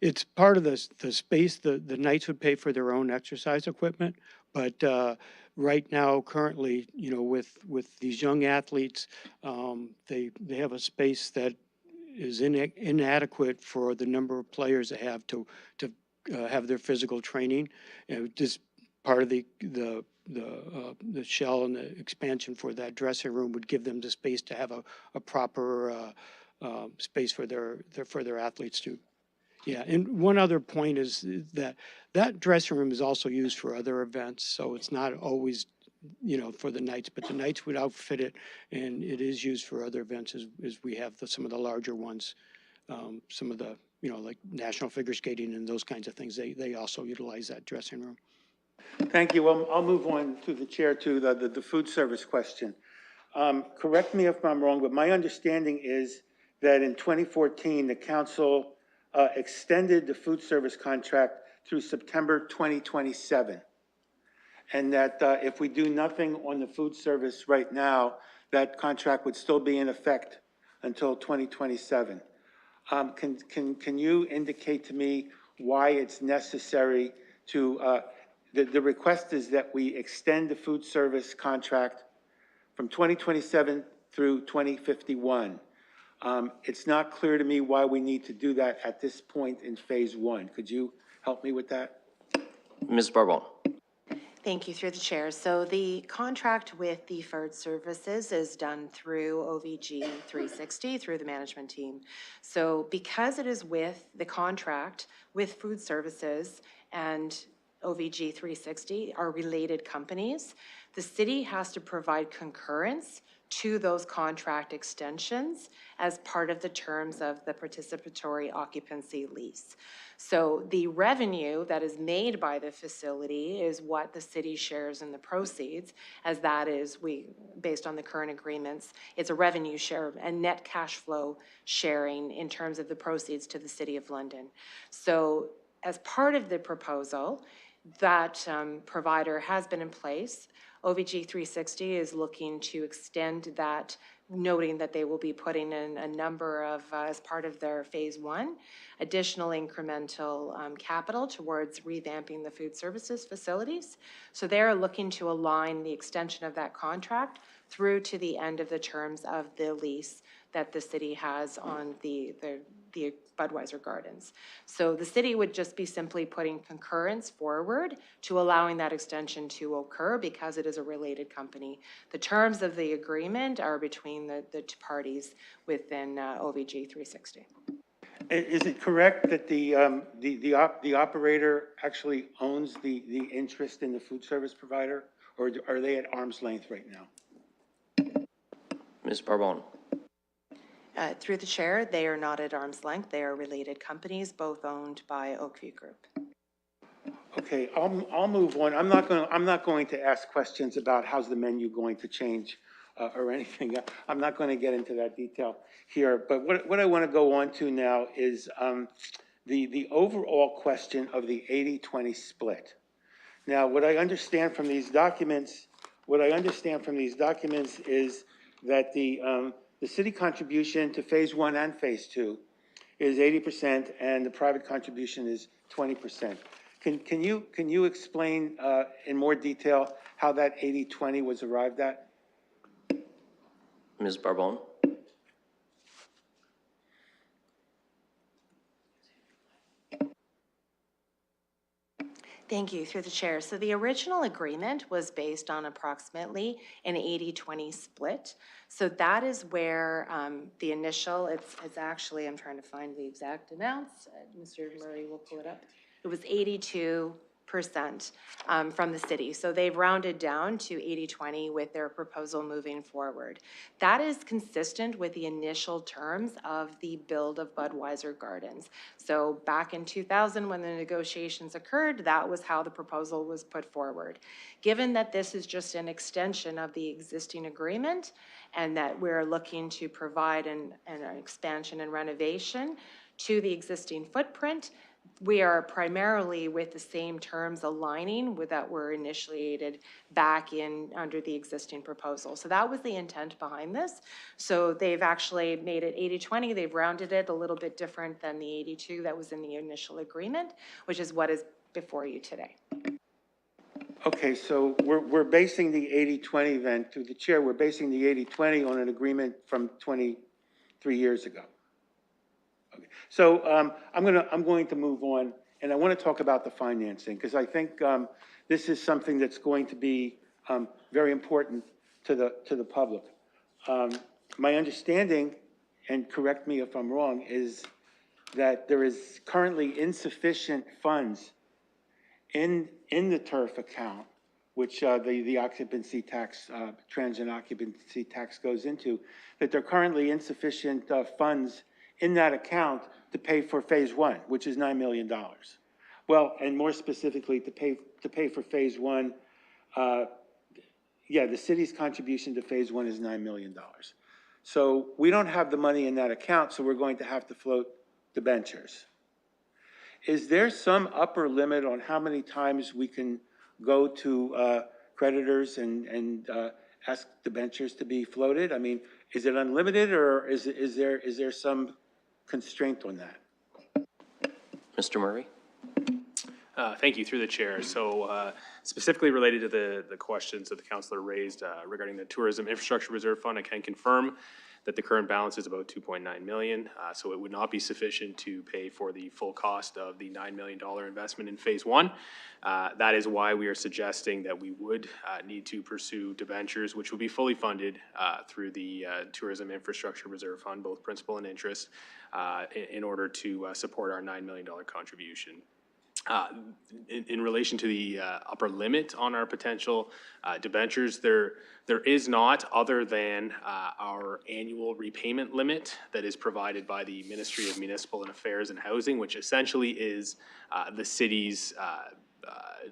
It's part of the space, the Knights would pay for their own exercise equipment, but right now, currently, you know, with these young athletes, they have a space that is inadequate for the number of players they have to have their physical training. You know, just part of the shell and the expansion for that dressing room would give them the space to have a proper space for their athletes to. Yeah, and one other point is that dressing room is also used for other events, so it's not always, you know, for the Knights, but the Knights would outfit it, and it is used for other events as we have some of the larger ones, some of the, you know, like national figure skating and those kinds of things. They also utilize that dressing room. Thank you. Well, I'll move on to the chair to the food service question. Correct me if I'm wrong, but my understanding is that in 2014, the council extended the food service contract through September 2027. And that if we do nothing on the food service right now, that contract would still be in effect until 2027. Can you indicate to me why it's necessary to, the request is that we extend the food service contract from 2027 through 2051. It's not clear to me why we need to do that at this point in phase one. Could you help me with that? Ms. Barbone? Thank you through the chair. So the contract with the food services is done through OVG 360 through the management team. So because it is with the contract with food services and OVG 360 are related companies, the city has to provide concurrence to those contract extensions as part of the terms of the participatory occupancy lease. So the revenue that is made by the facility is what the city shares in the proceeds, as that is, based on the current agreements, it's a revenue share and net cash flow sharing in terms of the proceeds to the City of London. So as part of the proposal, that provider has been in place. OVG 360 is looking to extend that, noting that they will be putting in a number of, as part of their phase one, additional incremental capital towards revamping the food services facilities. So they're looking to align the extension of that contract through to the end of the terms of the lease that the city has on the Budweiser Gardens. So the city would just be simply putting concurrence forward to allowing that extension to occur because it is a related company. The terms of the agreement are between the two parties within OVG 360. Is it correct that the operator actually owns the interest in the food service provider, or are they at arm's length right now? Ms. Barbone? Through the chair, they are not at arm's length. They are related companies, both owned by Oakview Group. Okay, I'll move on. I'm not going to ask questions about how's the menu going to change or anything. I'm not going to get into that detail here. But what I want to go on to now is the overall question of the 80-20 split. Now, what I understand from these documents is that the city contribution to Phase 1 and Phase 2 is 80%, and the private contribution is 20%. Can you explain in more detail how that 80-20 was arrived at? Ms. Barbone? Thank you, through the chair. So the original agreement was based on approximately an 80-20 split. So that is where the initial, it's actually, I'm trying to find the exact amounts. Mr. Murray will pull it up. It was 82% from the city. So they've rounded down to 80-20 with their proposal moving forward. That is consistent with the initial terms of the build of Budweiser Gardens. So back in 2000, when the negotiations occurred, that was how the proposal was put forward. Given that this is just an extension of the existing agreement and that we're looking to provide an expansion and renovation to the existing footprint, we are primarily with the same terms aligning with that were initiated back in under the existing proposal. So that was the intent behind this. So they've actually made it 80-20. They've rounded it a little bit different than the 82 that was in the initial agreement, which is what is before you today. Okay, so we're basing the 80-20 then, through the chair, we're basing the 80-20 on an agreement from 23 years ago. Okay. So I'm going to move on, and I want to talk about the financing, because I think this is something that's going to be very important to the public. My understanding, and correct me if I'm wrong, is that there is currently insufficient funds in the TURF account, which the occupancy tax, transient occupancy tax goes into, that there are currently insufficient funds in that account to pay for Phase 1, which is $9 million. Well, and more specifically, to pay for Phase 1, the city's contribution to Phase 1 is $9 million. So we don't have the money in that account, so we're going to have to float debentures. Is there some upper limit on how many times we can go to creditors and ask debentures to be floated? I mean, is it unlimited, or is there some constraint on that? Mr. Murray? Thank you, through the chair. So specifically related to the questions that the councillor raised regarding the Tourism Infrastructure Reserve Fund, I can confirm that the current balance is about 2.9 million. So it would not be sufficient to pay for the full cost of the $9 million investment in Phase 1. That is why we are suggesting that we would need to pursue debentures, which will be fully funded through the Tourism Infrastructure Reserve Fund, both principal and interest, in order to support our $9 million contribution. In relation to the upper limit on our potential debentures, there is not, other than our annual repayment limit that is provided by the Ministry of Municipal Affairs and Housing, which essentially is the city's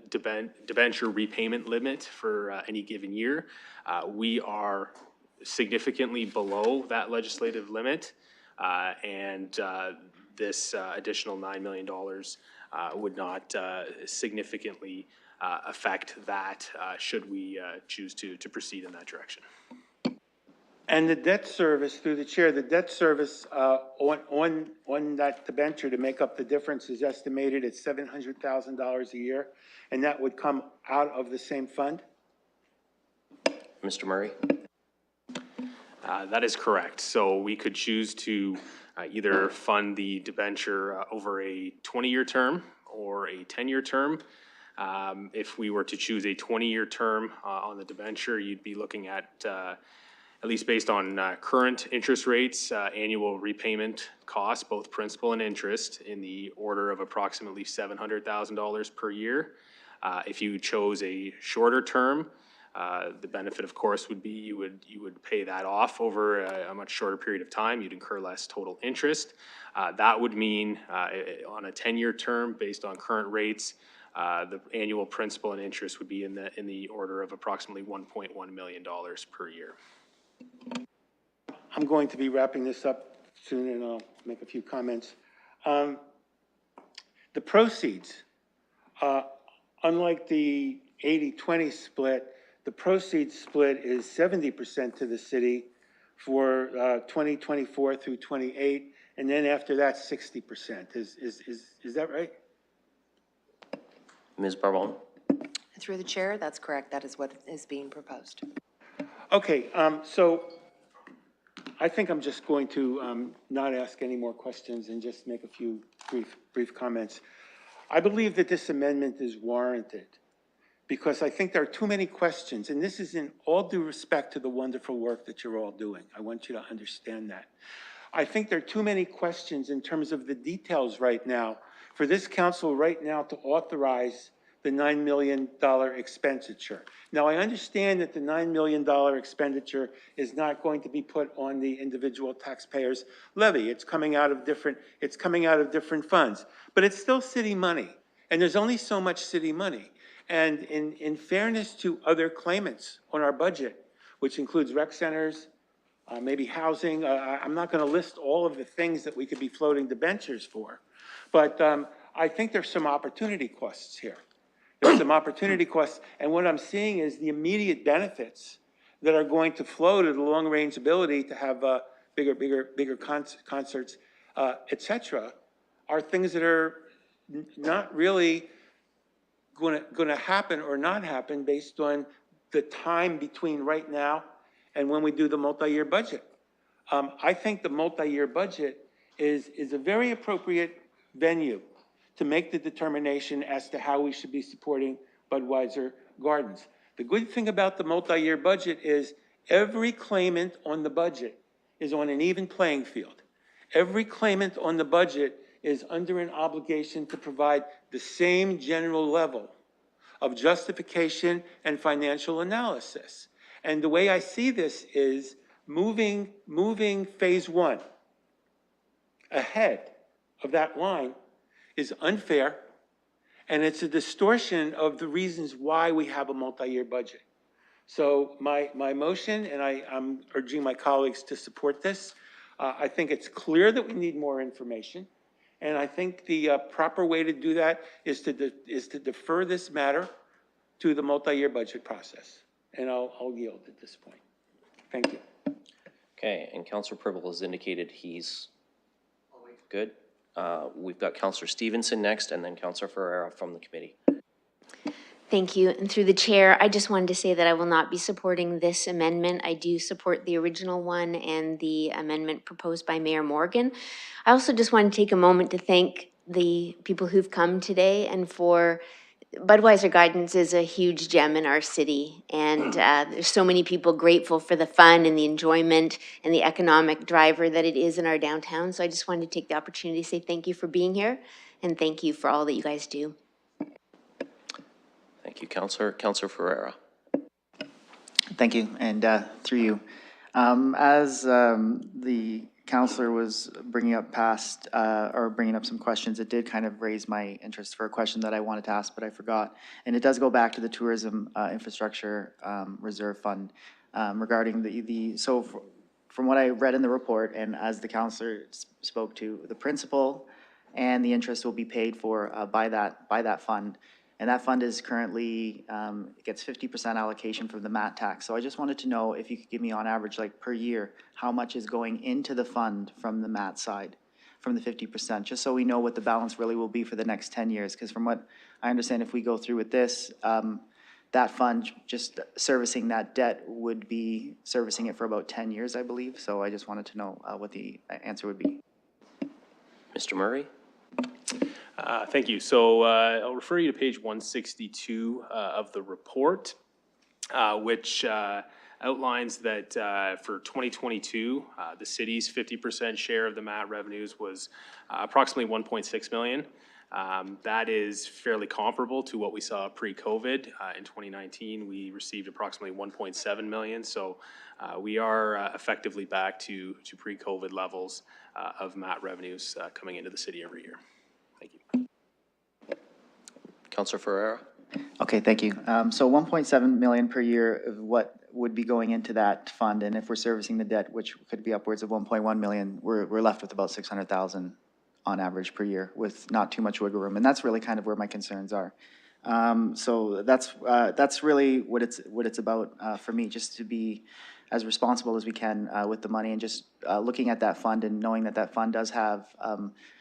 debenture repayment limit for any given year. We are significantly below that legislative limit, and this additional $9 million would not significantly affect that should we choose to proceed in that direction. And the debt service, through the chair, the debt service on that debenture to make up the difference is estimated at $700,000 a year, and that would come out of the same fund? Mr. Murray? That is correct. So we could choose to either fund the debenture over a 20-year term or a 10-year term. If we were to choose a 20-year term on the debenture, you'd be looking at least based on current interest rates, annual repayment costs, both principal and interest, in the order of approximately $700,000 per year. If you chose a shorter term, The benefit, of course, would be you would pay that off over a much shorter period of time. You'd incur less total interest. That would mean on a 10-year term, based on current rates, the annual principal and interest would be in the order of approximately $1.1 million per year. I'm going to be wrapping this up soon, and I'll make a few comments. The proceeds, unlike the 80-20 split, the proceeds split is 70% to the city for 2024 through 28, and then after that, 60%. Is that right? Ms. Barbone? Through the chair, that's correct. That is what is being proposed. Okay, so I think I'm just going to not ask any more questions and just make a few brief comments. I believe that this amendment is warranted because I think there are too many questions, and this is in all due respect to the wonderful work that you're all doing. I want you to understand that. I think there are too many questions in terms of the details right now for this council right now to authorize the $9 million expenditure. Now, I understand that the $9 million expenditure is not going to be put on the individual taxpayers' levy. It's coming out of different funds, but it's still city money, and there's only so much city money. And in fairness to other claimants on our budget, which includes rec centers, maybe housing, I'm not going to list all of the things that we could be floating debentures for, but I think there's some opportunity costs here. There's some opportunity costs, and what I'm seeing is the immediate benefits that are going to flow to the long-range ability to have bigger concerts, et cetera, are things that are not really going to happen or not happen based on the time between right now and when we do the multi-year budget. I think the multi-year budget is a very appropriate venue to make the determination as to how we should be supporting Budweiser Gardens. The good thing about the multi-year budget is every claimant on the budget is on an even playing field. Every claimant on the budget is under an obligation to provide the same general level of justification and financial analysis. And the way I see this is moving phase one ahead of that line is unfair, and it's a distortion of the reasons why we have a multi-year budget. So my motion, and I'm urging my colleagues to support this, I think it's clear that we need more information, and I think the proper way to do that is to defer this matter to the multi-year budget process. And I'll yield at this point. Thank you. Okay, and Councillor Purple has indicated he's good. We've got Councillor Stevenson next, and then Councillor Ferreira from the committee. Thank you. And through the chair, I just wanted to say that I will not be supporting this amendment. I do support the original one and the amendment proposed by Mayor Morgan. I also just want to take a moment to thank the people who've come today and for Budweiser Gardens is a huge gem in our city, and there's so many people grateful for the fun and the enjoyment and the economic driver that it is in our downtown. So I just wanted to take the opportunity to say thank you for being here, and thank you for all that you guys do. Thank you, Councillor. Councillor Ferreira. Thank you, and through you. As the councillor was bringing up bringing up some questions, it did kind of raise my interest for a question that I wanted to ask, but I forgot. And it does go back to the Tourism Infrastructure Reserve Fund regarding so from what I read in the report, and as the councillor spoke to, the principal and the interest will be paid for by that fund. And that fund is currently, gets 50% allocation from the MAT tax. So I just wanted to know if you could give me on average, like per year, how much is going into the fund from the MAT side, from the 50%, just so we know what the balance really will be for the next 10 years. Because from what I understand, if we go through with this, that fund, just servicing that debt would be servicing it for about 10 years, I believe. So I just wanted to know what the answer would be. Mr. Murray? Thank you. So I'll refer you to page 162 of the report, which outlines that for 2022, the city's 50% share of the MAT revenues was approximately $1.6 million. That is fairly comparable to what we saw pre-COVID. In 2019, we received approximately 1.7 million. So we are effectively back to pre-COVID levels of MAT revenues coming into the city every year. Thank you. Councillor Ferreira? Okay, thank you. So 1.7 million per year of what would be going into that fund, and if we're servicing the debt, which could be upwards of 1.1 million, we're left with about 600,000 on average per year with not too much wiggle room, and that's really kind of where my concerns are. So that's really what it's about for me, just to be as responsible as we can with the money, and just looking at that fund and knowing that that fund does have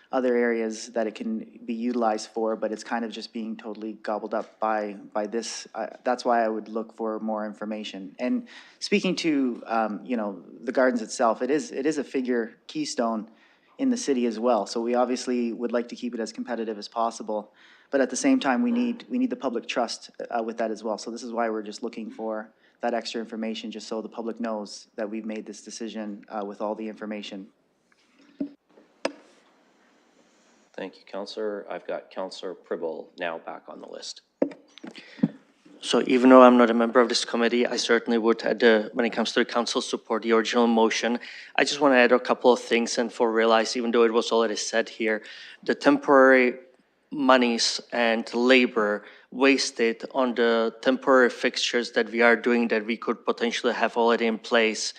other areas that it can be utilized for, but it's kind of just being totally gobbled up by this. That's why I would look for more information. And speaking to you know, the gardens itself, it is a figure keystone in the city as well. So we obviously would like to keep it as competitive as possible, but at the same time, we need the public trust with that as well. So this is why we're just looking for that extra information, just so the public knows that we've made this decision with all the information. Thank you, Councillor. I've got Councillor Pribble now back on the list. So even though I'm not a member of this committee, I certainly would, when it comes to the council, support the original motion. I just want to add a couple of things and realize, even though it was already said here, the temporary monies and labor wasted on the temporary fixtures that we are doing that we could potentially have already in place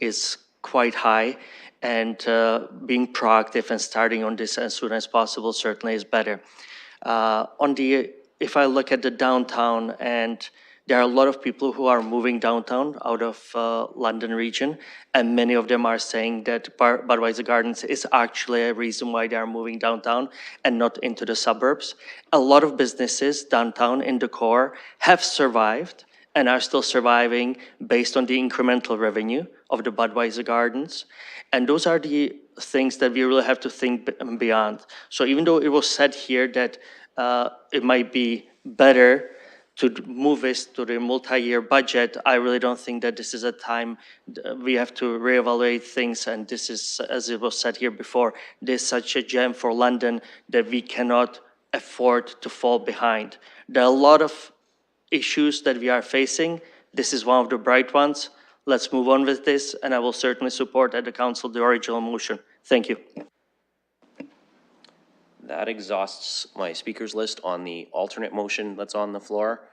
is quite high. And being proactive and starting on this as soon as possible certainly is better. If I look at the downtown, and there are a lot of people who are moving downtown out of London region, and many of them are saying that Budweiser Gardens is actually a reason why they are moving downtown and not into the suburbs. A lot of businesses downtown in the core have survived and are still surviving based on the incremental revenue of the Budweiser Gardens. And those are the things that we really have to think beyond. So even though it was said here that it might be better to move this to the multi-year budget, I really don't think that this is a time we have to reevaluate things. And this is, as it was said here before, this is such a gem for London that we cannot afford to fall behind. There are a lot of issues that we are facing. This is one of the bright ones. Let's move on with this, and I will certainly support at the council the original motion. Thank you. That exhausts my speakers list on the alternate motion that's on the floor.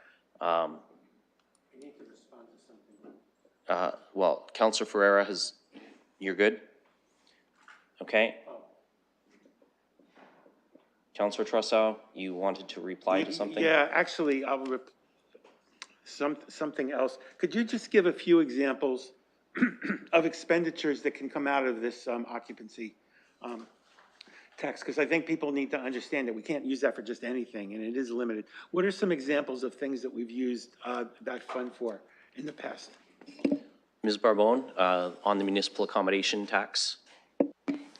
Well, Councillor Ferreira you're good? Okay. Councillor Trussell, you wanted to reply to something? Yeah, actually, something else. Could you just give a few examples of expenditures that can come out of this occupancy tax? Because I think people need to understand that we can't use that for just anything, and it is limited. What are some examples of things that we've used that fund for in the past? Ms. Barbone, on the municipal accommodation tax.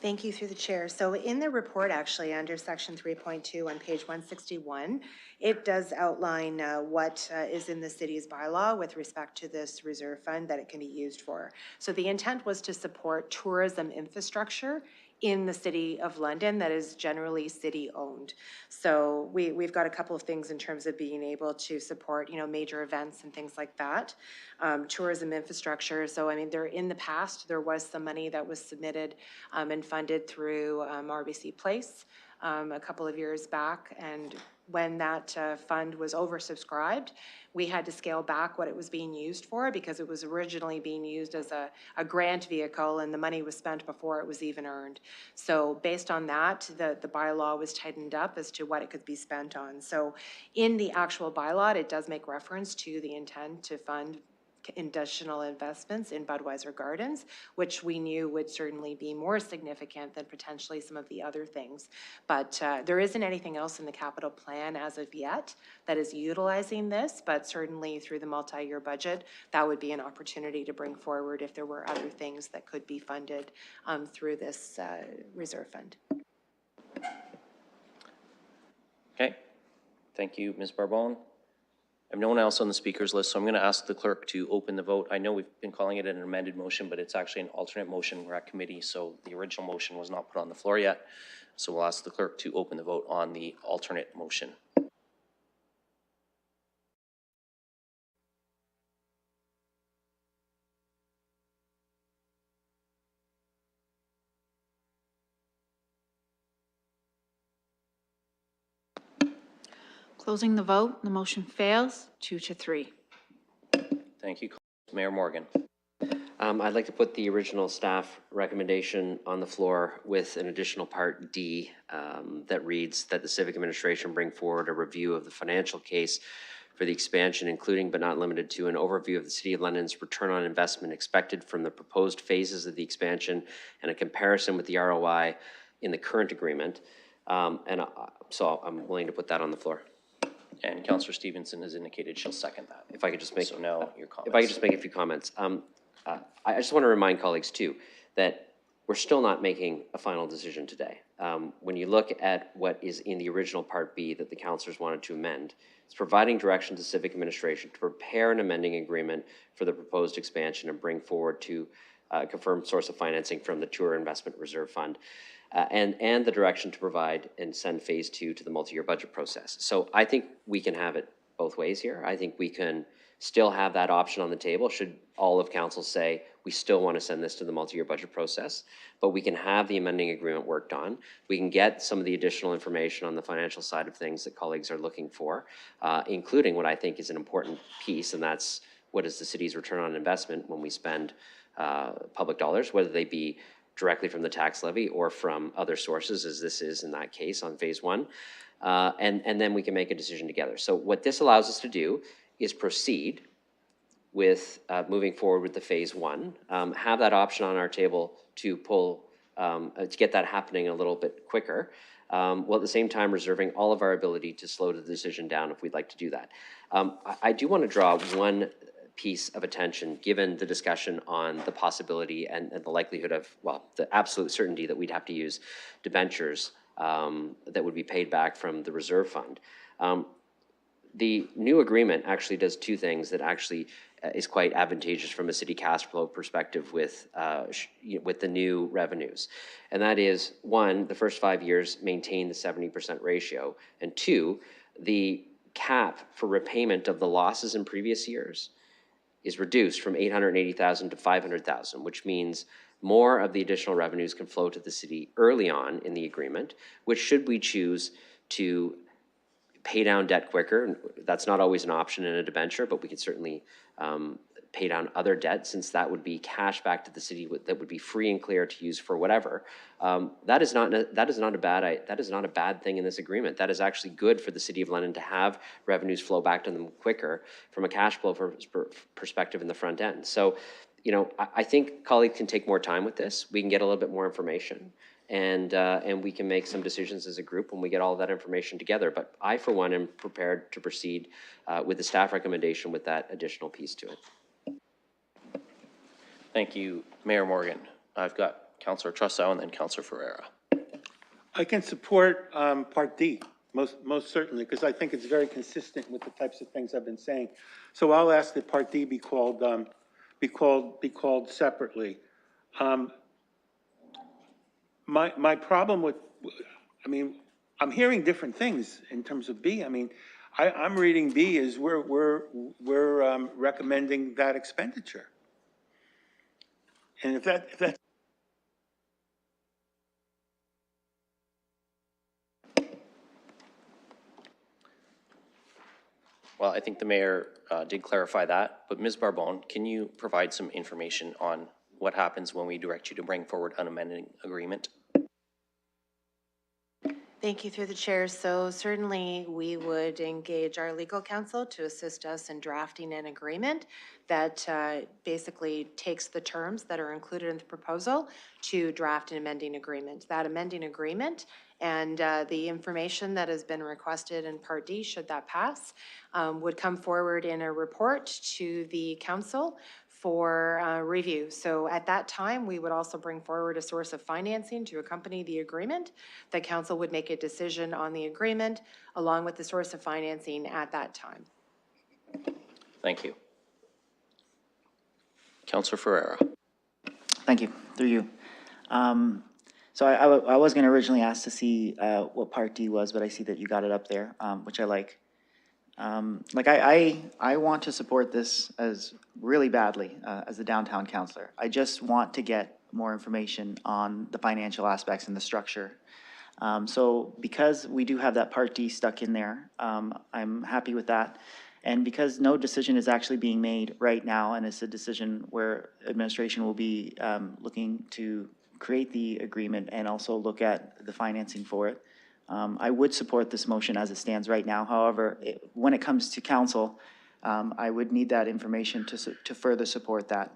Thank you through the chair. So in the report, actually, under section 3.2 on page 161, it does outline what is in the city's bylaw with respect to this reserve fund that it can be used for. So the intent was to support tourism infrastructure in the city of London that is generally city-owned. So we've got a couple of things in terms of being able to support, you know, major events and things like that. Tourism infrastructure. So, I mean, in the past, there was some money that was submitted and funded through RBC Place a couple of years back. And when that fund was oversubscribed, we had to scale back what it was being used for because it was originally being used as a grant vehicle and the money was spent before it was even earned. So based on that, the bylaw was tightened up as to what it could be spent on. So in the actual bylaw, it does make reference to the intent to fund additional investments in Budweiser Gardens, which we knew would certainly be more significant than potentially some of the other things. But there isn't anything else in the capital plan as of yet that is utilizing this, but certainly through the multi-year budget, that would be an opportunity to bring forward if there were other things that could be funded through this reserve fund. Okay. Thank you, Ms. Barbone. I have no one else on the speakers list, so I'm going to ask the clerk to open the vote. I know we've been calling it an amended motion, but it's actually an alternate motion. We're at committee, so the original motion was not put on the floor yet. So we'll ask the clerk to open the vote on the alternate motion. Closing the vote, the motion fails, 2-3. Thank you. Mayor Morgan. I'd like to put the original staff recommendation on the floor with an additional Part D that reads that the Civic Administration bring forward a review of the financial case for the expansion, including but not limited to an overview of the City of London's return on investment expected from the proposed phases of the expansion and a comparison with the ROI in the current agreement. So I'm willing to put that on the floor. And Councillor Stevenson has indicated she'll second that. If I could just make. So now your comments. If I could just make a few comments. I just want to remind colleagues too, that we're still not making a final decision today. When you look at what is in the original Part B that the councillors wanted to amend, it's providing direction to Civic Administration to prepare an amending agreement for the proposed expansion and bring forward to confirmed source of financing from the Tour Investment Reserve Fund. And the direction to provide and send phase 2 to the multi-year budget process. So I think we can have it both ways here. I think we can still have that option on the table should all of council say we still want to send this to the multi-year budget process, but we can have the amending agreement worked on. We can get some of the additional information on the financial side of things that colleagues are looking for, including what I think is an important piece, and that's what is the city's return on investment when we spend public dollars, whether they be directly from the tax levy or from other sources, as this is in that case on phase 1. And then we can make a decision together. So what this allows us to do is proceed with moving forward with the phase 1, have that option on our table to pull, to get that happening a little bit quicker, while at the same time reserving all of our ability to slow the decision down if we'd like to do that. I do want to draw one piece of attention, given the discussion on the possibility and the likelihood of, well, the absolute certainty that we'd have to use debentures that would be paid back from the reserve fund. The new agreement actually does two things that actually is quite advantageous from a city cash flow perspective with the new revenues. And that is, one, the first 5 years maintain the 70% ratio, and two, the cap for repayment of the losses in previous years is reduced from 880,000 to 500,000, which means more of the additional revenues can flow to the city early on in the agreement, which should we choose to pay down debt quicker. That's not always an option in a debenture, but we could certainly pay down other debt, since that would be cash back to the city that would be free and clear to use for whatever. That is not a bad thing in this agreement. That is actually good for the City of London to have revenues flow back to them quicker from a cash flow perspective in the front end. So, you know, I think colleagues can take more time with this. We can get a little bit more information, and we can make some decisions as a group when we get all of that information together. But I, for one, am prepared to proceed with the staff recommendation with that additional piece to it. Thank you, Mayor Morgan. I've got Councillor Trussell and then Councillor Ferreira. I can support Part D, most certainly, because I think it's very consistent with the types of things I've been saying. So I'll ask that Part D be called separately. My problem with, I mean, I'm hearing different things in terms of B. I mean, I'm reading B as we're recommending that expenditure. And if that's Well, I think the mayor did clarify that, but Ms. Barbone, can you provide some information on what happens when we direct you to bring forward an amending agreement? Thank you, through the chair. So certainly we would engage our legal counsel to assist us in drafting an agreement that basically takes the terms that are included in the proposal to draft an amending agreement. That amending agreement and the information that has been requested in Part D, should that pass, would come forward in a report to the council for review. So at that time, we would also bring forward a source of financing to accompany the agreement. The council would make a decision on the agreement along with the source of financing at that time. Thank you. Councillor Ferreira. Thank you, through you. So I was going to originally ask to see what Part D was, but I see that you got it up there, which I like. I want to support this as really badly as the downtown councilor. I just want to get more information on the financial aspects and the structure. So because we do have that Part D stuck in there, I'm happy with that. And because no decision is actually being made right now, and it's a decision where administration will be looking to create the agreement and also look at the financing for it, I would support this motion as it stands right now. However, when it comes to council, I would need that information to further support that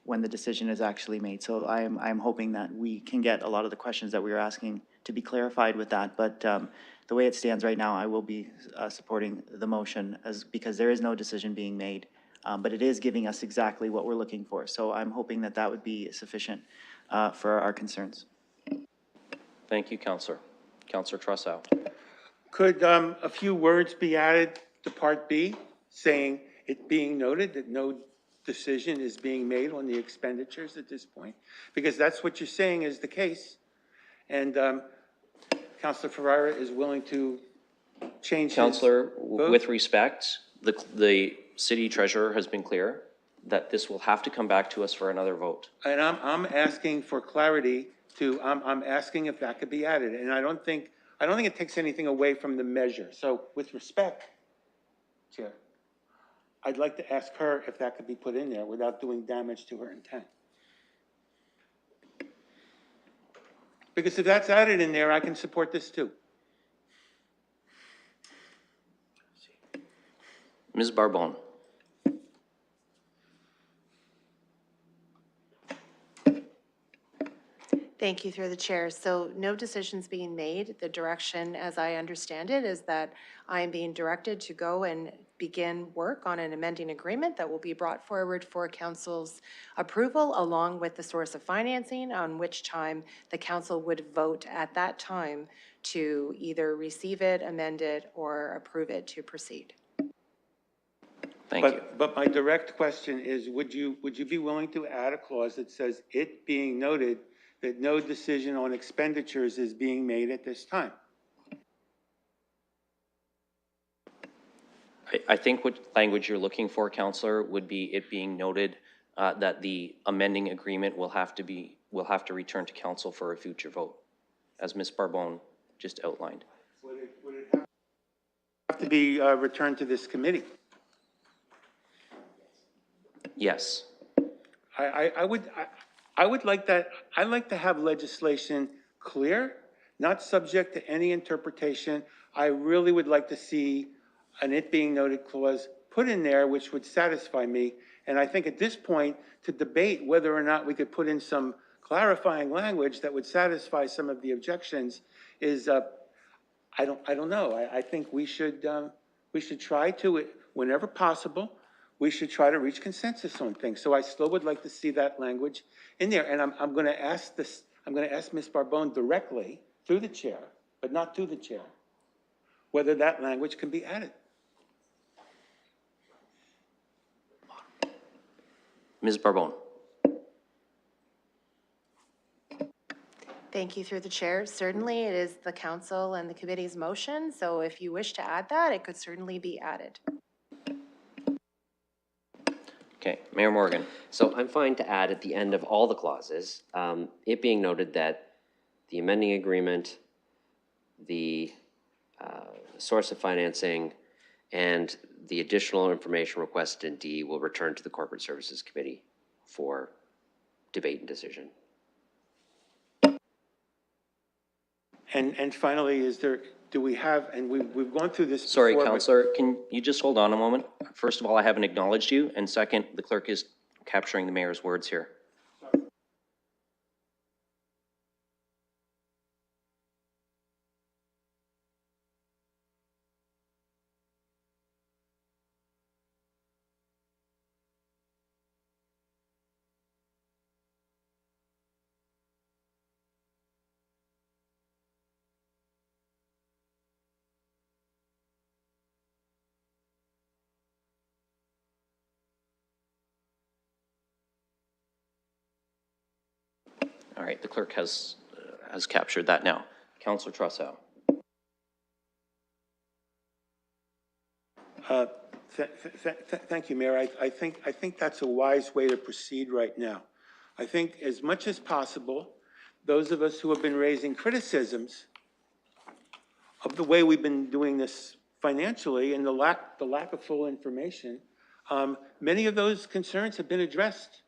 when the decision is actually made. So I'm hoping that we can get a lot of the questions that we are asking to be clarified with that. But the way it stands right now, I will be supporting the motion because there is no decision being made. But it is giving us exactly what we're looking for. So I'm hoping that that would be sufficient for our concerns. Thank you, Councillor. Councillor Trussow. Could a few words be added to Part B, saying it being noted that no decision is being made on the expenditures at this point? Because that's what you're saying is the case. And Councillor Ferreira is willing to change his Councillor, vote? with respect, the city treasurer has been clear that this will have to come back to us for another vote. And I'm asking for clarity I'm asking if that could be added. And I don't think it takes anything away from the measure. So with respect, Chair, I'd like to ask her if that could be put in there without doing damage to her intent. Because if that's added in there, I can support this too. Ms. Barbone. Thank you, through the chair. So no decisions being made. The direction, as I understand it, is that I am being directed to go and begin work on an amending agreement that will be brought forward for council's approval, along with the source of financing, on which time the council would vote at that time to either receive it, amend it, or approve it to proceed. Thank you. But my direct question is, would you be willing to add a clause that says it being noted that no decision on expenditures is being made at this time? I think what language you're looking for, Councillor, would be it being noted that the amending agreement will have to return to council for a future vote, as Ms. Barbone just outlined. Would it have to be returned to this committee? Yes. I would like that. I'd like to have legislation clear, not subject to any interpretation. I really would like to see an it being noted clause put in there, which would satisfy me. And I think at this point, to debate whether or not we could put in some clarifying language that would satisfy some of the objections is, I don't know. I think we should try to, whenever possible, we should try to reach consensus on things. So I still would like to see that language in there. And I'm going to ask Ms. Barbone directly through the chair, but not to the chair, whether that language can be added. Ms. Barbone. Thank you, through the chair. Certainly, it is the council and the committee's motion, so if you wish to add that, it could certainly be added. Okay, Mayor Morgan. So I'm fine to add at the end of all the clauses, it being noted that the amending agreement, the source of financing, and the additional information requested in D will return to the Corporate Services Committee for debate and decision. And finally, do we have, and we've gone through this Sorry, before, but- Councillor, can you just hold on a moment? First of all, I haven't acknowledged you, and second, the clerk is capturing the mayor's words here. All right, the clerk has has captured that now. Councillor Trussow. Thank you, Mayor. I think that's a wise way to proceed right now. I think as much as possible, those of us who have been raising criticisms of the way we've been doing this financially and the lack of full information, many of those concerns have been addressed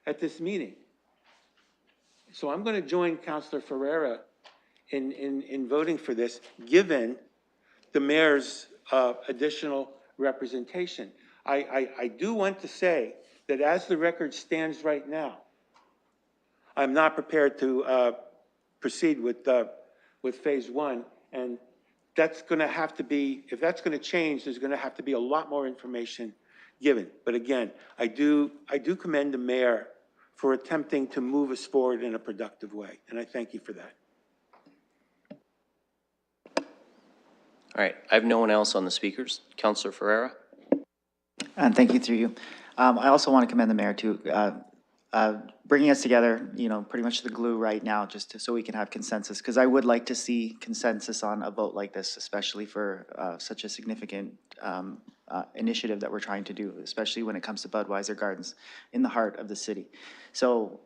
at this meeting. So I'm going to join Councillor Ferreira in voting for this, given the mayor's additional representation. I do want to say that as the record stands right now, I'm not prepared to proceed with phase one, and that's going to have to be, if that's going to change, there's going to have to be a lot more information given. But again, I do commend the mayor for attempting to move us forward in a productive way, and I thank you for that. All right, I have no one else on the speakers. Councillor Ferreira? And thank you, through you. I also want to commend the mayor to bringing us together, you know, pretty much the glue right now, so we can have consensus, because I would like to see consensus on a vote like this, especially for such a significant initiative that we're trying to do, especially when it comes to Budweiser Gardens in the heart of the city. So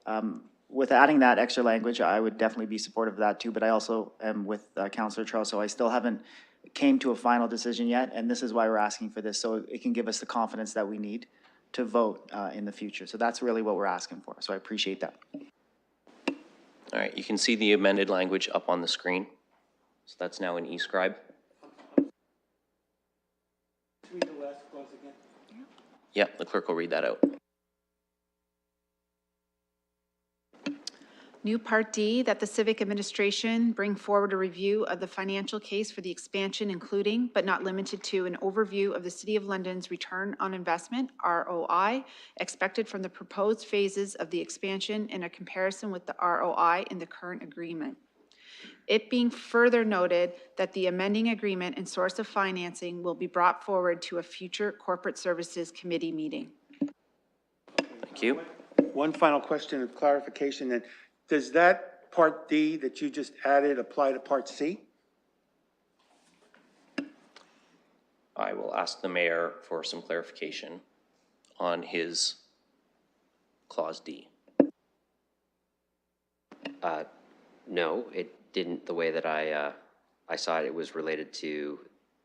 with adding that extra language, I would definitely be supportive of that too, but I also am with Councillor Charles, so I still haven't came to a final decision yet, and this is why we're asking for this, so it can give us the confidence that we need to vote in the future. So that's really what we're asking for, so I appreciate that. All right, you can see the amended language up on the screen. So that's now in eScribe. Read the last clause again. Yep, the clerk will read that out. New Part D, that the Civic Administration bring forward a review of the financial case for the expansion, including, but not limited to, an overview of the City of London's return on investment, ROI, expected from the proposed phases of the expansion in a comparison with the ROI in the current agreement. It being further noted that the amending agreement and source of financing will be brought forward to a future Corporate Services Committee meeting. Thank you. One final question of clarification then. Does that Part D that you just added apply to Part C? I will ask the mayor for some clarification on his Clause D. No, it didn't. The way that I saw it, it was related to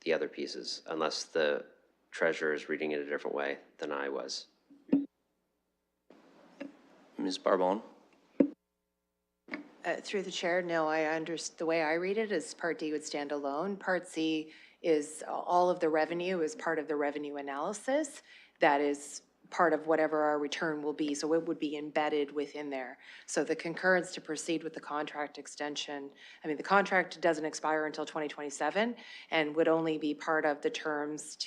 the other pieces, unless the treasurer is reading it a different way than I was. Ms. Barbone? Through the chair, no, the way I read it is Part D would stand alone. Part C is all of the revenue is part of the revenue analysis. That is part of whatever our return will be. So it would be embedded within there. So the concurrence to proceed with the contract extension, I mean, the contract doesn't expire until 2027 and would only be part of the terms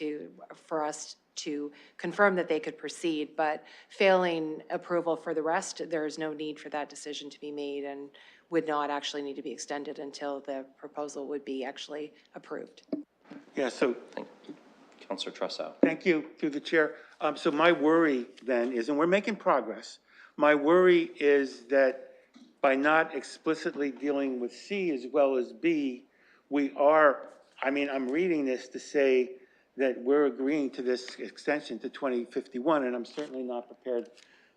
for us to confirm that they could proceed, but failing approval for the rest, there is no need for that decision to be made and would not actually need to be extended until the proposal would be actually approved. Yeah, so Councillor Trussow. thank you, through the chair. So my worry then is, and we're making progress, my worry is that by not explicitly dealing with C as well as B, we are, I mean, I'm reading this to say that we're agreeing to this extension to 2051, and I'm certainly not prepared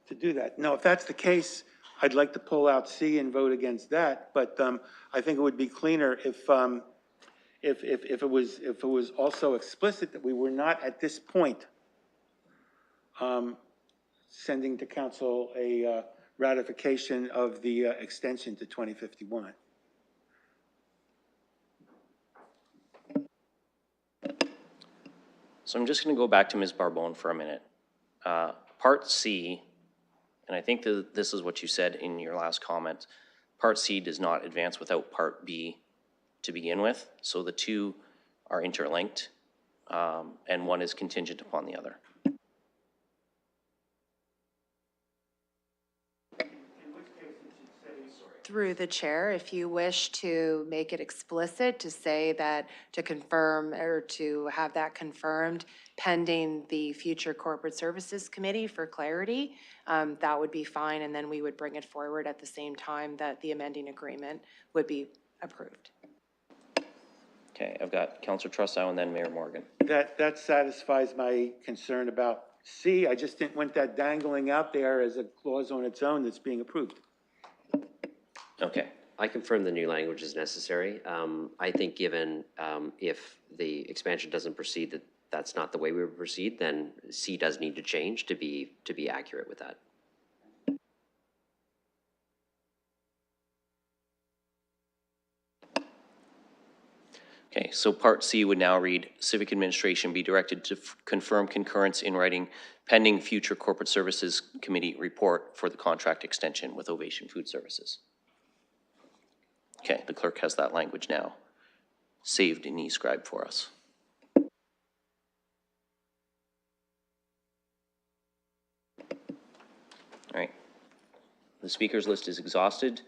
to do that. Now, if that's the case, I'd like to pull out C and vote against that, but I think it would be cleaner if it was also explicit that we were not at this point sending to council a ratification of the extension to 2051. So I'm just going to go back to Ms. Barbone for a minute. Part C, and I think that this is what you said in your last comment, Part C does not advance without Part B to begin with, so the two are interlinked, and one is contingent upon the other. Through the chair, if you wish to make it explicit to say that to confirm or to have that confirmed pending the future Corporate Services Committee for clarity, that would be fine, and then we would bring it forward at the same time that the amending agreement would be approved. Okay, I've got Counselor Trussell and then Mayor Morgan. That satisfies my concern about C. I just didn't want that dangling out there as a clause on its own that's being approved. Okay. I confirm the new language is necessary. I think given if the expansion doesn't proceed, that's not the way we would proceed, then C does need to change to be accurate with that. Okay, so Part C would now read, Civic Administration be directed to confirm concurrence in writing pending future Corporate Services Committee report for the contract extension with Ovation Food Services. Okay, the clerk has that language now saved in eScribe for us. All right. The speakers list is exhausted.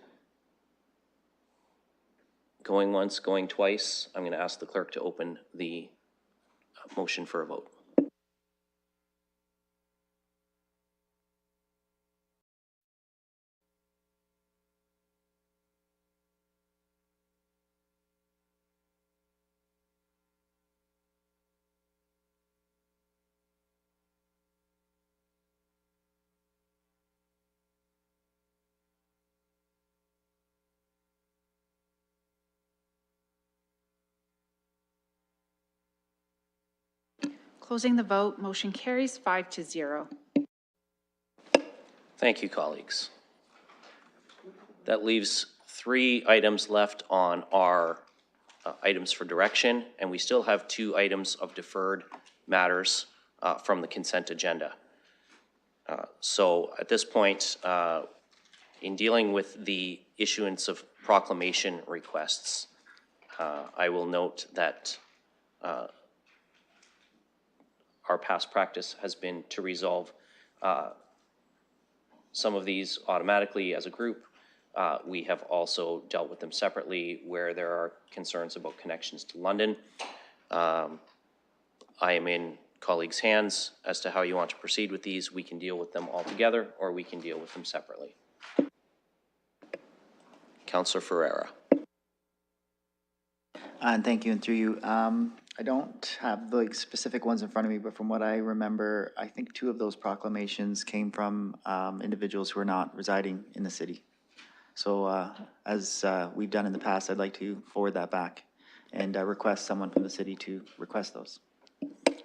Going once, going twice. I'm going to ask the clerk to open the motion for a vote. Closing the vote, motion carries 5-0. Thank you, colleagues. That leaves 3 items left on our items for direction, and we still have 2 items of deferred matters from the consent agenda. So at this point, in dealing with the issuance of proclamation requests, I will note that our past practice has been to resolve some of these automatically as a group. We have also dealt with them separately where there are concerns about connections to London. I am in colleagues' hands as to how you want to proceed with these. We can deal with them all together, or we can deal with them separately. Councillor Ferreira. And thank you, and through you. I don't have the specific ones in front of me, but from what I remember, I think 2 of those proclamations came from individuals who are not residing in the city. So as we've done in the past, I'd like to forward that back and request someone from the city to request those.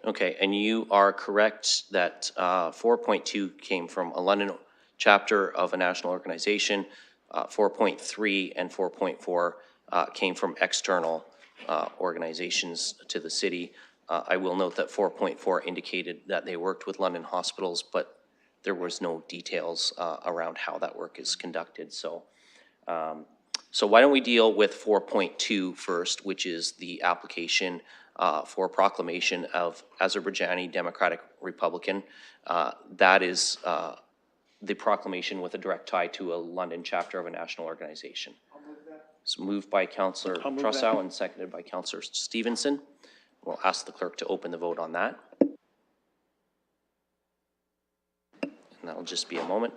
Okay, and you are correct that 4.2 came from a London chapter of a national organization. 4.3 and 4.4 came from external organizations to the city. I will note that 4.4 indicated that they worked with London hospitals, but there was no details around how that work is conducted. So why don't we deal with 4.2 first, which is the application for proclamation of Azerbaijani Democratic Republican. That is the proclamation with a direct tie to a London chapter of a national organization. It's moved by Councillor Trussell and seconded by Councillor Stevenson. We'll ask the clerk to open the vote on that. And that'll just be a moment.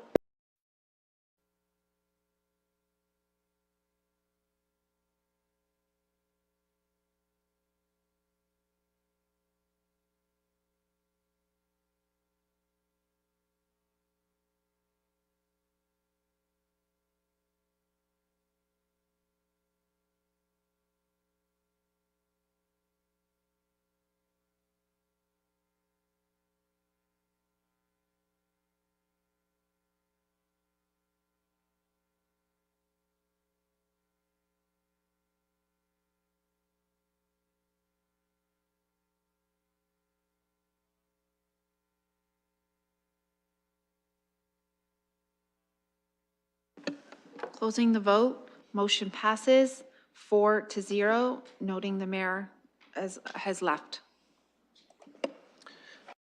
Closing the vote, motion passes 4-0, noting the mayor has left.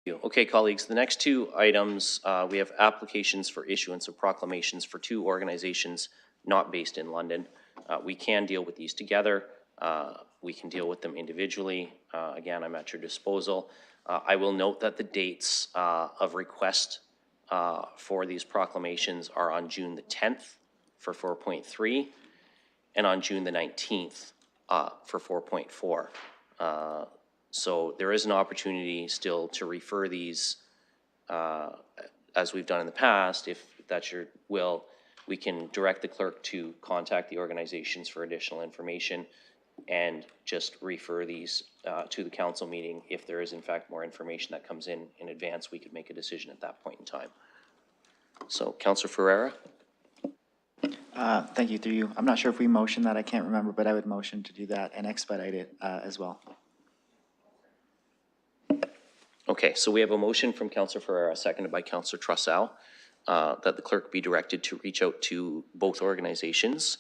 Okay, colleagues, the next 2 items, we have applications for issuance of proclamations for 2 organizations not based in London. We can deal with these together. We can deal with them individually. Again, I'm at your disposal. I will note that the dates of request for these proclamations are on June the 10th for 4.3 and on June the 19th for 4.4. So there is an opportunity still to refer these, as we've done in the past. If that's your will, we can direct the clerk to contact the organizations for additional information and just refer these to the council meeting. If there is in fact more information that comes in advance, we could make a decision at that point in time. So, Councillor Ferreira? Thank you, through you. I'm not sure if we motioned that, I can't remember, but I would motion to do that and expedite it as well. Okay, so we have a motion from Councillor Ferreira, seconded by Councillor Trussell, that the clerk be directed to reach out to both organizations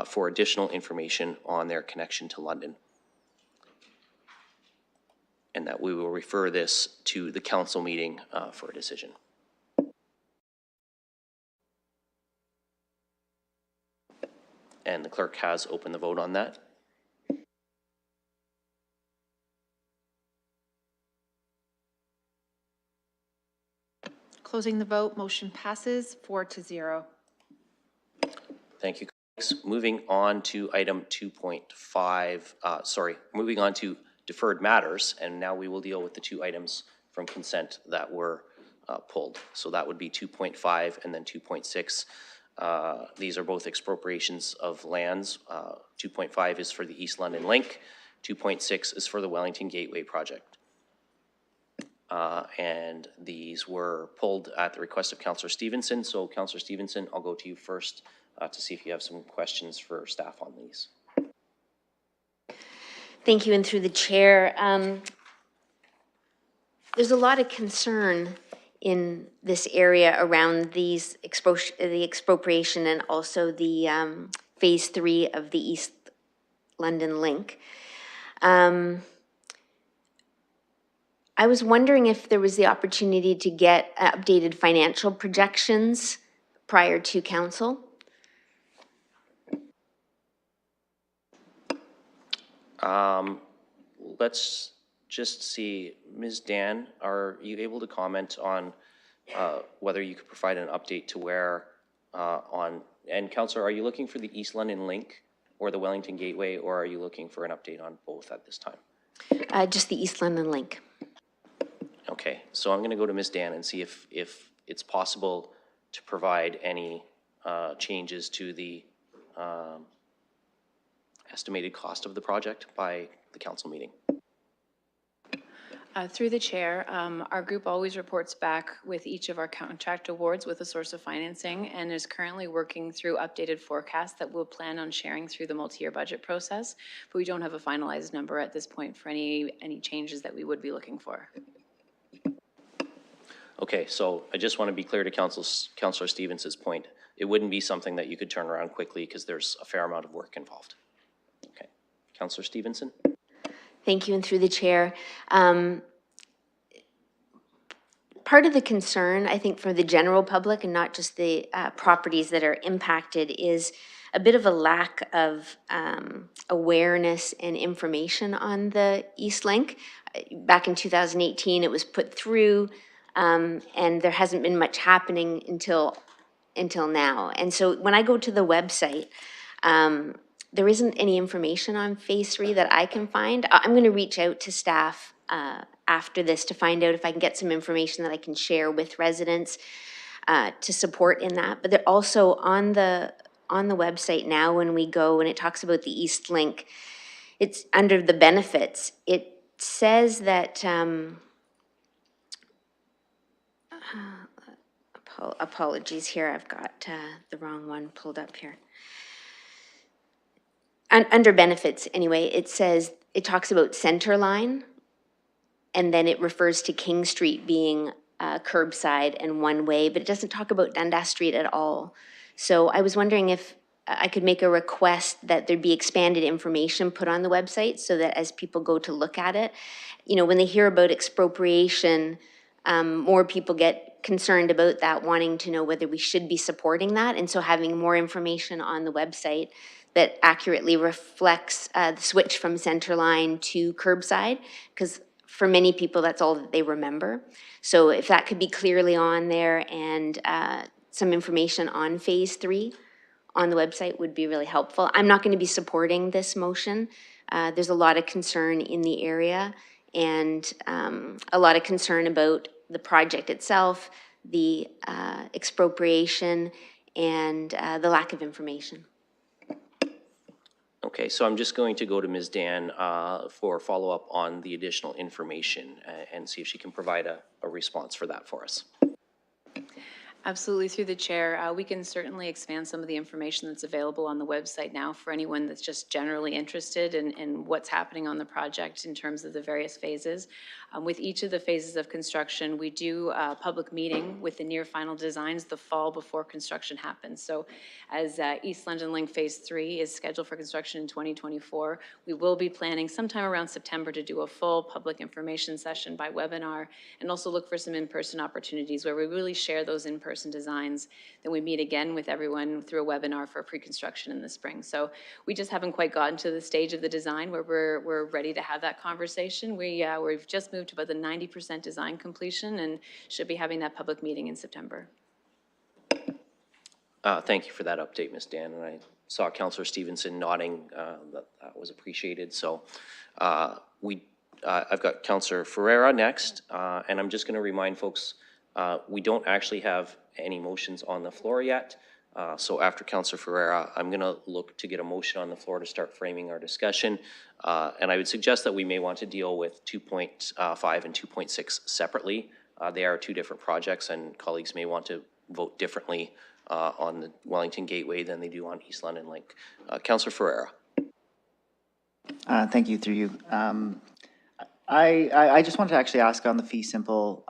for additional information on their connection to London. And that we will refer this to the council meeting for a decision. And the clerk has opened the vote on that. Closing the vote, motion passes 4-0. Thank you, colleagues. Moving on to item 2.5, moving on to deferred matters, and now we will deal with the two items from consent that were pulled. So that would be 2.5 and then 2.6. These are both expropriations of lands. 2.5 is for the East London Link. 2.6 is for the Wellington Gateway project. And these were pulled at the request of Councillor Stevenson. So Councillor Stevenson, I'll go to you first to see if you have some questions for staff on these. Thank you, and through the chair. There's a lot of concern in this area around these the expropriation and also the phase 3 of the East London Link. I was wondering if there was the opportunity to get updated financial projections prior to council. Let's just see, Ms. Dan, are you able to comment on whether you could provide an update to where and Councillor, are you looking for the East London Link or the Wellington Gateway, or are you looking for an update on both at this time? Just the East London Link. Okay, so I'm going to go to Ms. Dan and see if it's possible to provide any changes to the estimated cost of the project by the council meeting. Through the chair, our group always reports back with each of our contract awards with a source of financing and is currently working through updated forecasts that we'll plan on sharing through the multi-year budget process. But we don't have a finalized number at this point for any changes that we would be looking for. Okay, so I just want to be clear to Councillor Stevens' point. It wouldn't be something that you could turn around quickly because there's a fair amount of work involved. Okay, Councillor Stevenson? Thank you, and through the chair. Part of the concern, I think, for the general public and not just the properties that are impacted is a bit of a lack of awareness and information on the East Link. Back in 2018, it was put through, and there hasn't been much happening until now. And so when I go to the website, there isn't any information on phase 3 that I can find. I'm going to reach out to staff after this to find out if I can get some information that I can share with residents to support in that. But they're also on the website now when we go and it talks about the East Link, it's under the benefits. It says that, apologies here, I've got the wrong one pulled up here. Under benefits, anyway, it says, it talks about Centerline, and then it refers to King Street being curbside and one way, but it doesn't talk about Dundas Street at all. So I was wondering if I could make a request that there be expanded information put on the website so that as people go to look at it, you know, when they hear about expropriation, more people get concerned about that, wanting to know whether we should be supporting that. And so having more information on the website that accurately reflects the switch from Centerline to curbside, because for many people, that's all that they remember. So if that could be clearly on there and some information on Phase 3 on the website would be really helpful. I'm not going to be supporting this motion. There's a lot of concern in the area and a lot of concern about the project itself, the expropriation, and the lack of information. Okay, so I'm just going to go to Ms. Dan for follow-up on the additional information and see if she can provide a response for that for us. Absolutely, through the chair. We can certainly expand some of the information that's available on the website now for anyone that's just generally interested in what's happening on the project in terms of the various phases. With each of the phases of construction, we do a public meeting with the near final designs the fall before construction happens. So as East London Link Phase 3 is scheduled for construction in 2024, we will be planning sometime around September to do a full public information session by webinar and also look for some in-person opportunities where we really share those in-person designs. Then we meet again with everyone through a webinar for pre-construction in the spring. So we just haven't quite gotten to the stage of the design where we're ready to have that conversation. We've just moved to about the 90% design completion and should be having that public meeting in September. Thank you for that update, Ms. Dan, and I saw Councillor Stevenson nodding, that was appreciated. So I've got Councillor Ferreira next, and I'm just going to remind folks, we don't actually have any motions on the floor yet. So after Councillor Ferreira, I'm going to look to get a motion on the floor to start framing our discussion. And I would suggest that we may want to deal with 2.5 and 2.6 separately. They are two different projects, and colleagues may want to vote differently on the Wellington Gateway than they do on East London Link. Councillor Ferreira. Thank you, through you. I just wanted to actually ask on the fee simple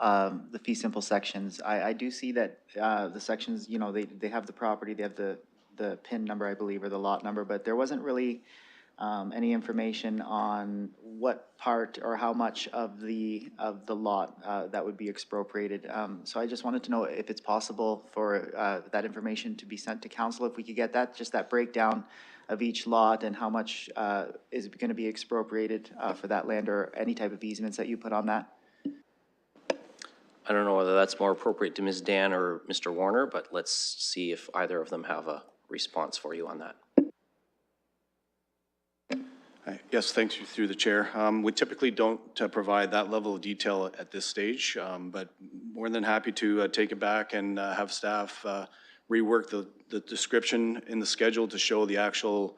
sections. I do see that the sections, you know, they have the property, they have the PIN number, I believe, or the lot number, but there wasn't really any information on what part or how much of the lot that would be expropriated. So I just wanted to know if it's possible for that information to be sent to council, if we could get that, just that breakdown of each lot and how much is going to be expropriated for that land, or any type of easements that you put on that. I don't know whether that's more appropriate to Ms. Dan or Mr. Warner, but let's see if either of them have a response for you on that. Yes, thanks through the chair. We typically don't provide that level of detail at this stage, but more than happy to take it back and have staff rework the description in the schedule to show the actual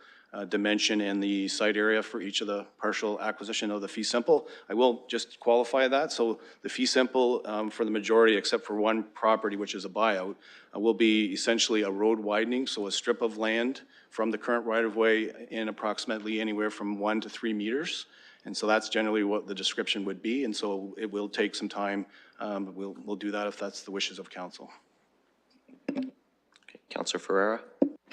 dimension and the site area for each of the partial acquisition of the fee simple. I will just qualify that. So the fee simple for the majority, except for one property, which is a buyout, will be essentially a road widening. So a strip of land from the current right-of-way in approximately anywhere from 1 to 3 meters. And so that's generally what the description would be. And so it will take some time. But we'll do that if that's the wishes of council. Okay, Councillor Ferreira.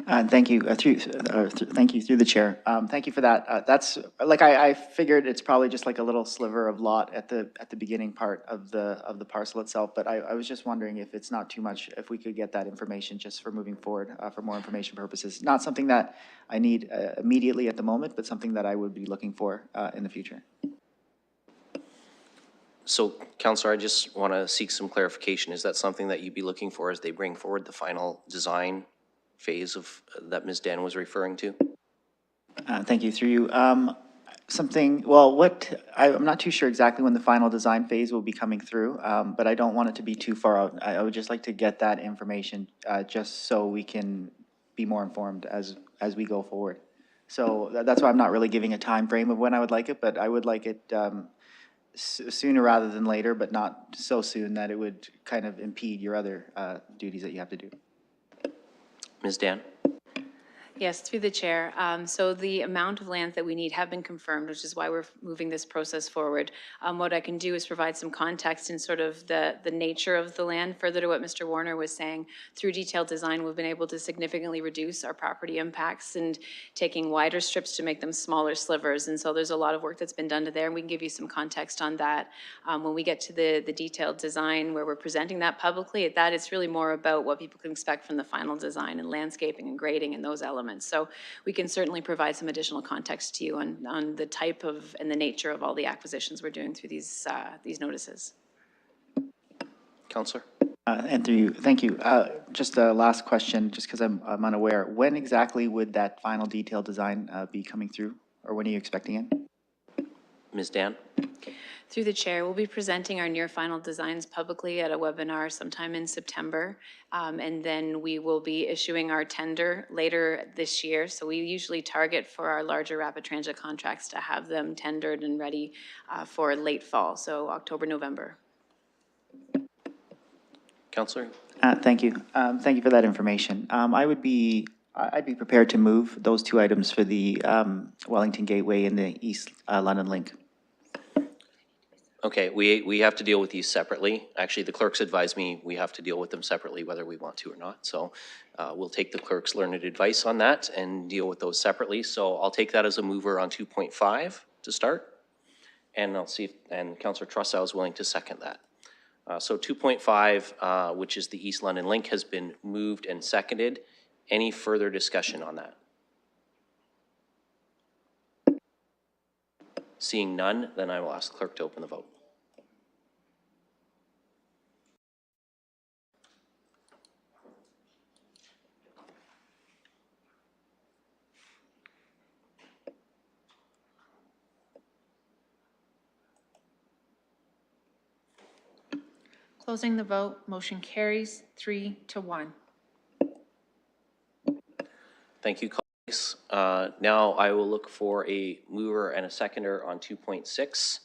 Thank you. Thank you through the chair. Thank you for that. That's like I figured it's probably just like a little sliver of lot at the beginning part of the parcel itself. But I was just wondering if it's not too much, if we could get that information just for moving forward for more information purposes. Not something that I need immediately at the moment, but something that I would be looking for in the future. So, Councillor, I just want to seek some clarification. Is that something that you'd be looking for as they bring forward the final design phase of that Ms. Dan was referring to? Thank you. Through you. I'm not too sure exactly when the final design phase will be coming through, but I don't want it to be too far out. I would just like to get that information just so we can be more informed as we go forward. So that's why I'm not really giving a time frame of when I would like it, but I would like it sooner rather than later, but not so soon that it would kind of impede your other duties that you have to do. Ms. Dan? Yes, through the chair. So the amount of land that we need have been confirmed, which is why we're moving this process forward. What I can do is provide some context in sort of the nature of the land, further to what Mr. Warner was saying. Through detailed design, we've been able to significantly reduce our property impacts and taking wider strips to make them smaller slivers. And so there's a lot of work that's been done to there, and we can give you some context on that. When we get to the detailed design where we're presenting that publicly, it's really more about what people can expect from the final design and landscaping and grading and those elements. comments. So we can certainly provide some additional context to you on the type of and the nature of all the acquisitions we're doing through these notices. Counselor? And through you, thank you. Just a last question, just because I'm unaware. When exactly would that final detailed design be coming through, or when are you expecting it? Ms. Dan? Through the chair, we'll be presenting our near final designs publicly at a webinar sometime in September. And then we will be issuing our tender later this year. So we usually target for our larger rapid transit contracts to have them tendered and ready for late fall, so October, November. Counselor? Thank you. Thank you for that information. I'd be prepared to move those two items for the Wellington Gateway and the East London Link. Okay, we have to deal with these separately. Actually, the clerks advised me we have to deal with them separately whether we want to or not. So we'll take the clerk's learned advice on that and deal with those separately. So I'll take that as a mover on 2.5 to start. And I'll see if, and Councillor Trussow is willing to second that. So 2.5, which is the East London Link, has been moved and seconded. Any further discussion on that? Seeing none, then I will ask the clerk to open the vote. Closing the vote, motion carries 3-1. Thank you, colleagues. Now I will look for a mover and a seconder on 2.6.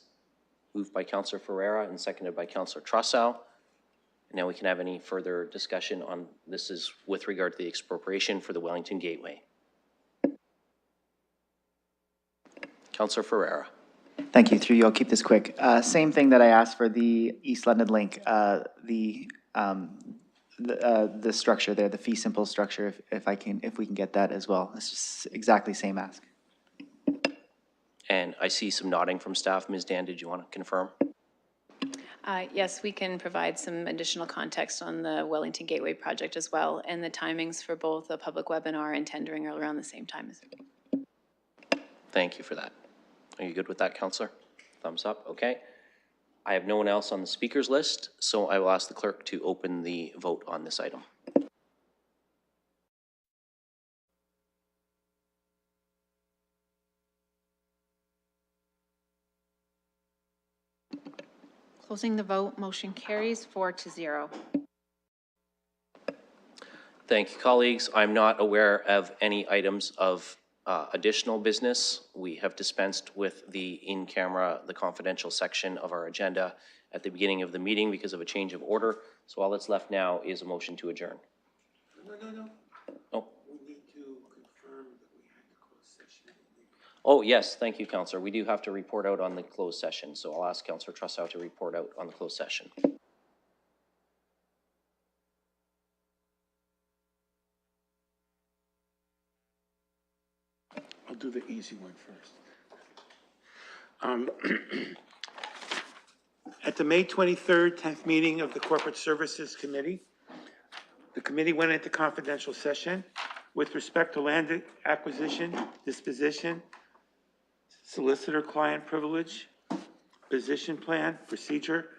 Moved by Councillor Ferreira and seconded by Councillor Trussow. Now we can have any further discussion on this is with regard to the expropriation for the Wellington Gateway. Councillor Ferreira. Thank you. Through you, I'll keep this quick. Same thing that I asked for the East London Link, the structure there, the fee simple structure, if we can get that as well. It's just exactly same ask. And I see some nodding from staff. Ms. Dan, did you want to confirm? Yes, we can provide some additional context on the Wellington Gateway project as well, and the timings for both a public webinar and tendering are around the same time. Thank you for that. Are you good with that, Councillor? Thumbs up, okay. I have no one else on the speakers list, so I will ask the clerk to open the vote on this item. Closing the vote, motion carries 4-0. Thank you, colleagues. I'm not aware of any items of additional business. We have dispensed with the in-camera, the confidential section of our agenda at the beginning of the meeting because of a change of order. So all that's left now is a motion to adjourn. No. Oh. We need to confirm that we had the closed session. Oh, yes, thank you, Councillor. We do have to report out on the closed session, so I'll ask Councillor Trussow to report out on the closed session. I'll do the easy one first. At the May 23rd, 10th meeting of the Corporate Services Committee, the committee went into confidential session with respect to land acquisition, disposition, solicitor-client privilege, position plan, procedure,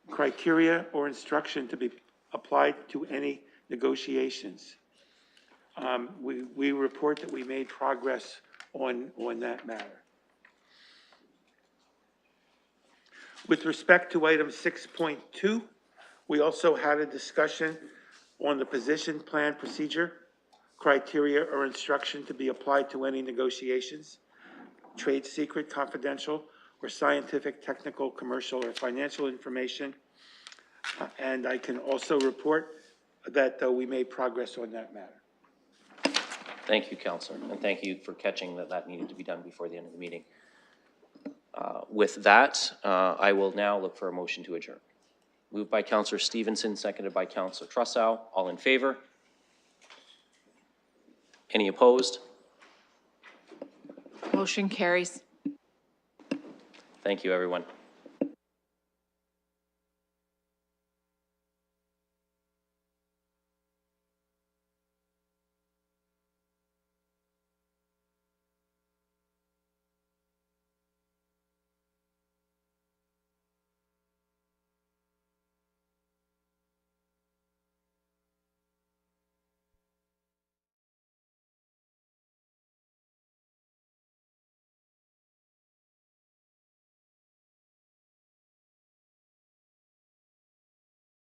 criteria, or instruction to be applied to any negotiations. We report that we made progress on that matter. With respect to item 6.2, we also had a discussion on the position plan procedure, criteria or instruction to be applied to any negotiations, trade secret, confidential, or scientific, technical, commercial, or financial information. And I can also report that we made progress on that matter. Thank you, Councillor, and thank you for catching that needed to be done before the end of the meeting. With that, I will now look for a motion to adjourn. Moved by Councillor Stevenson, seconded by Councillor Trussow. All in favor? Any opposed? Motion carries. Thank you, everyone.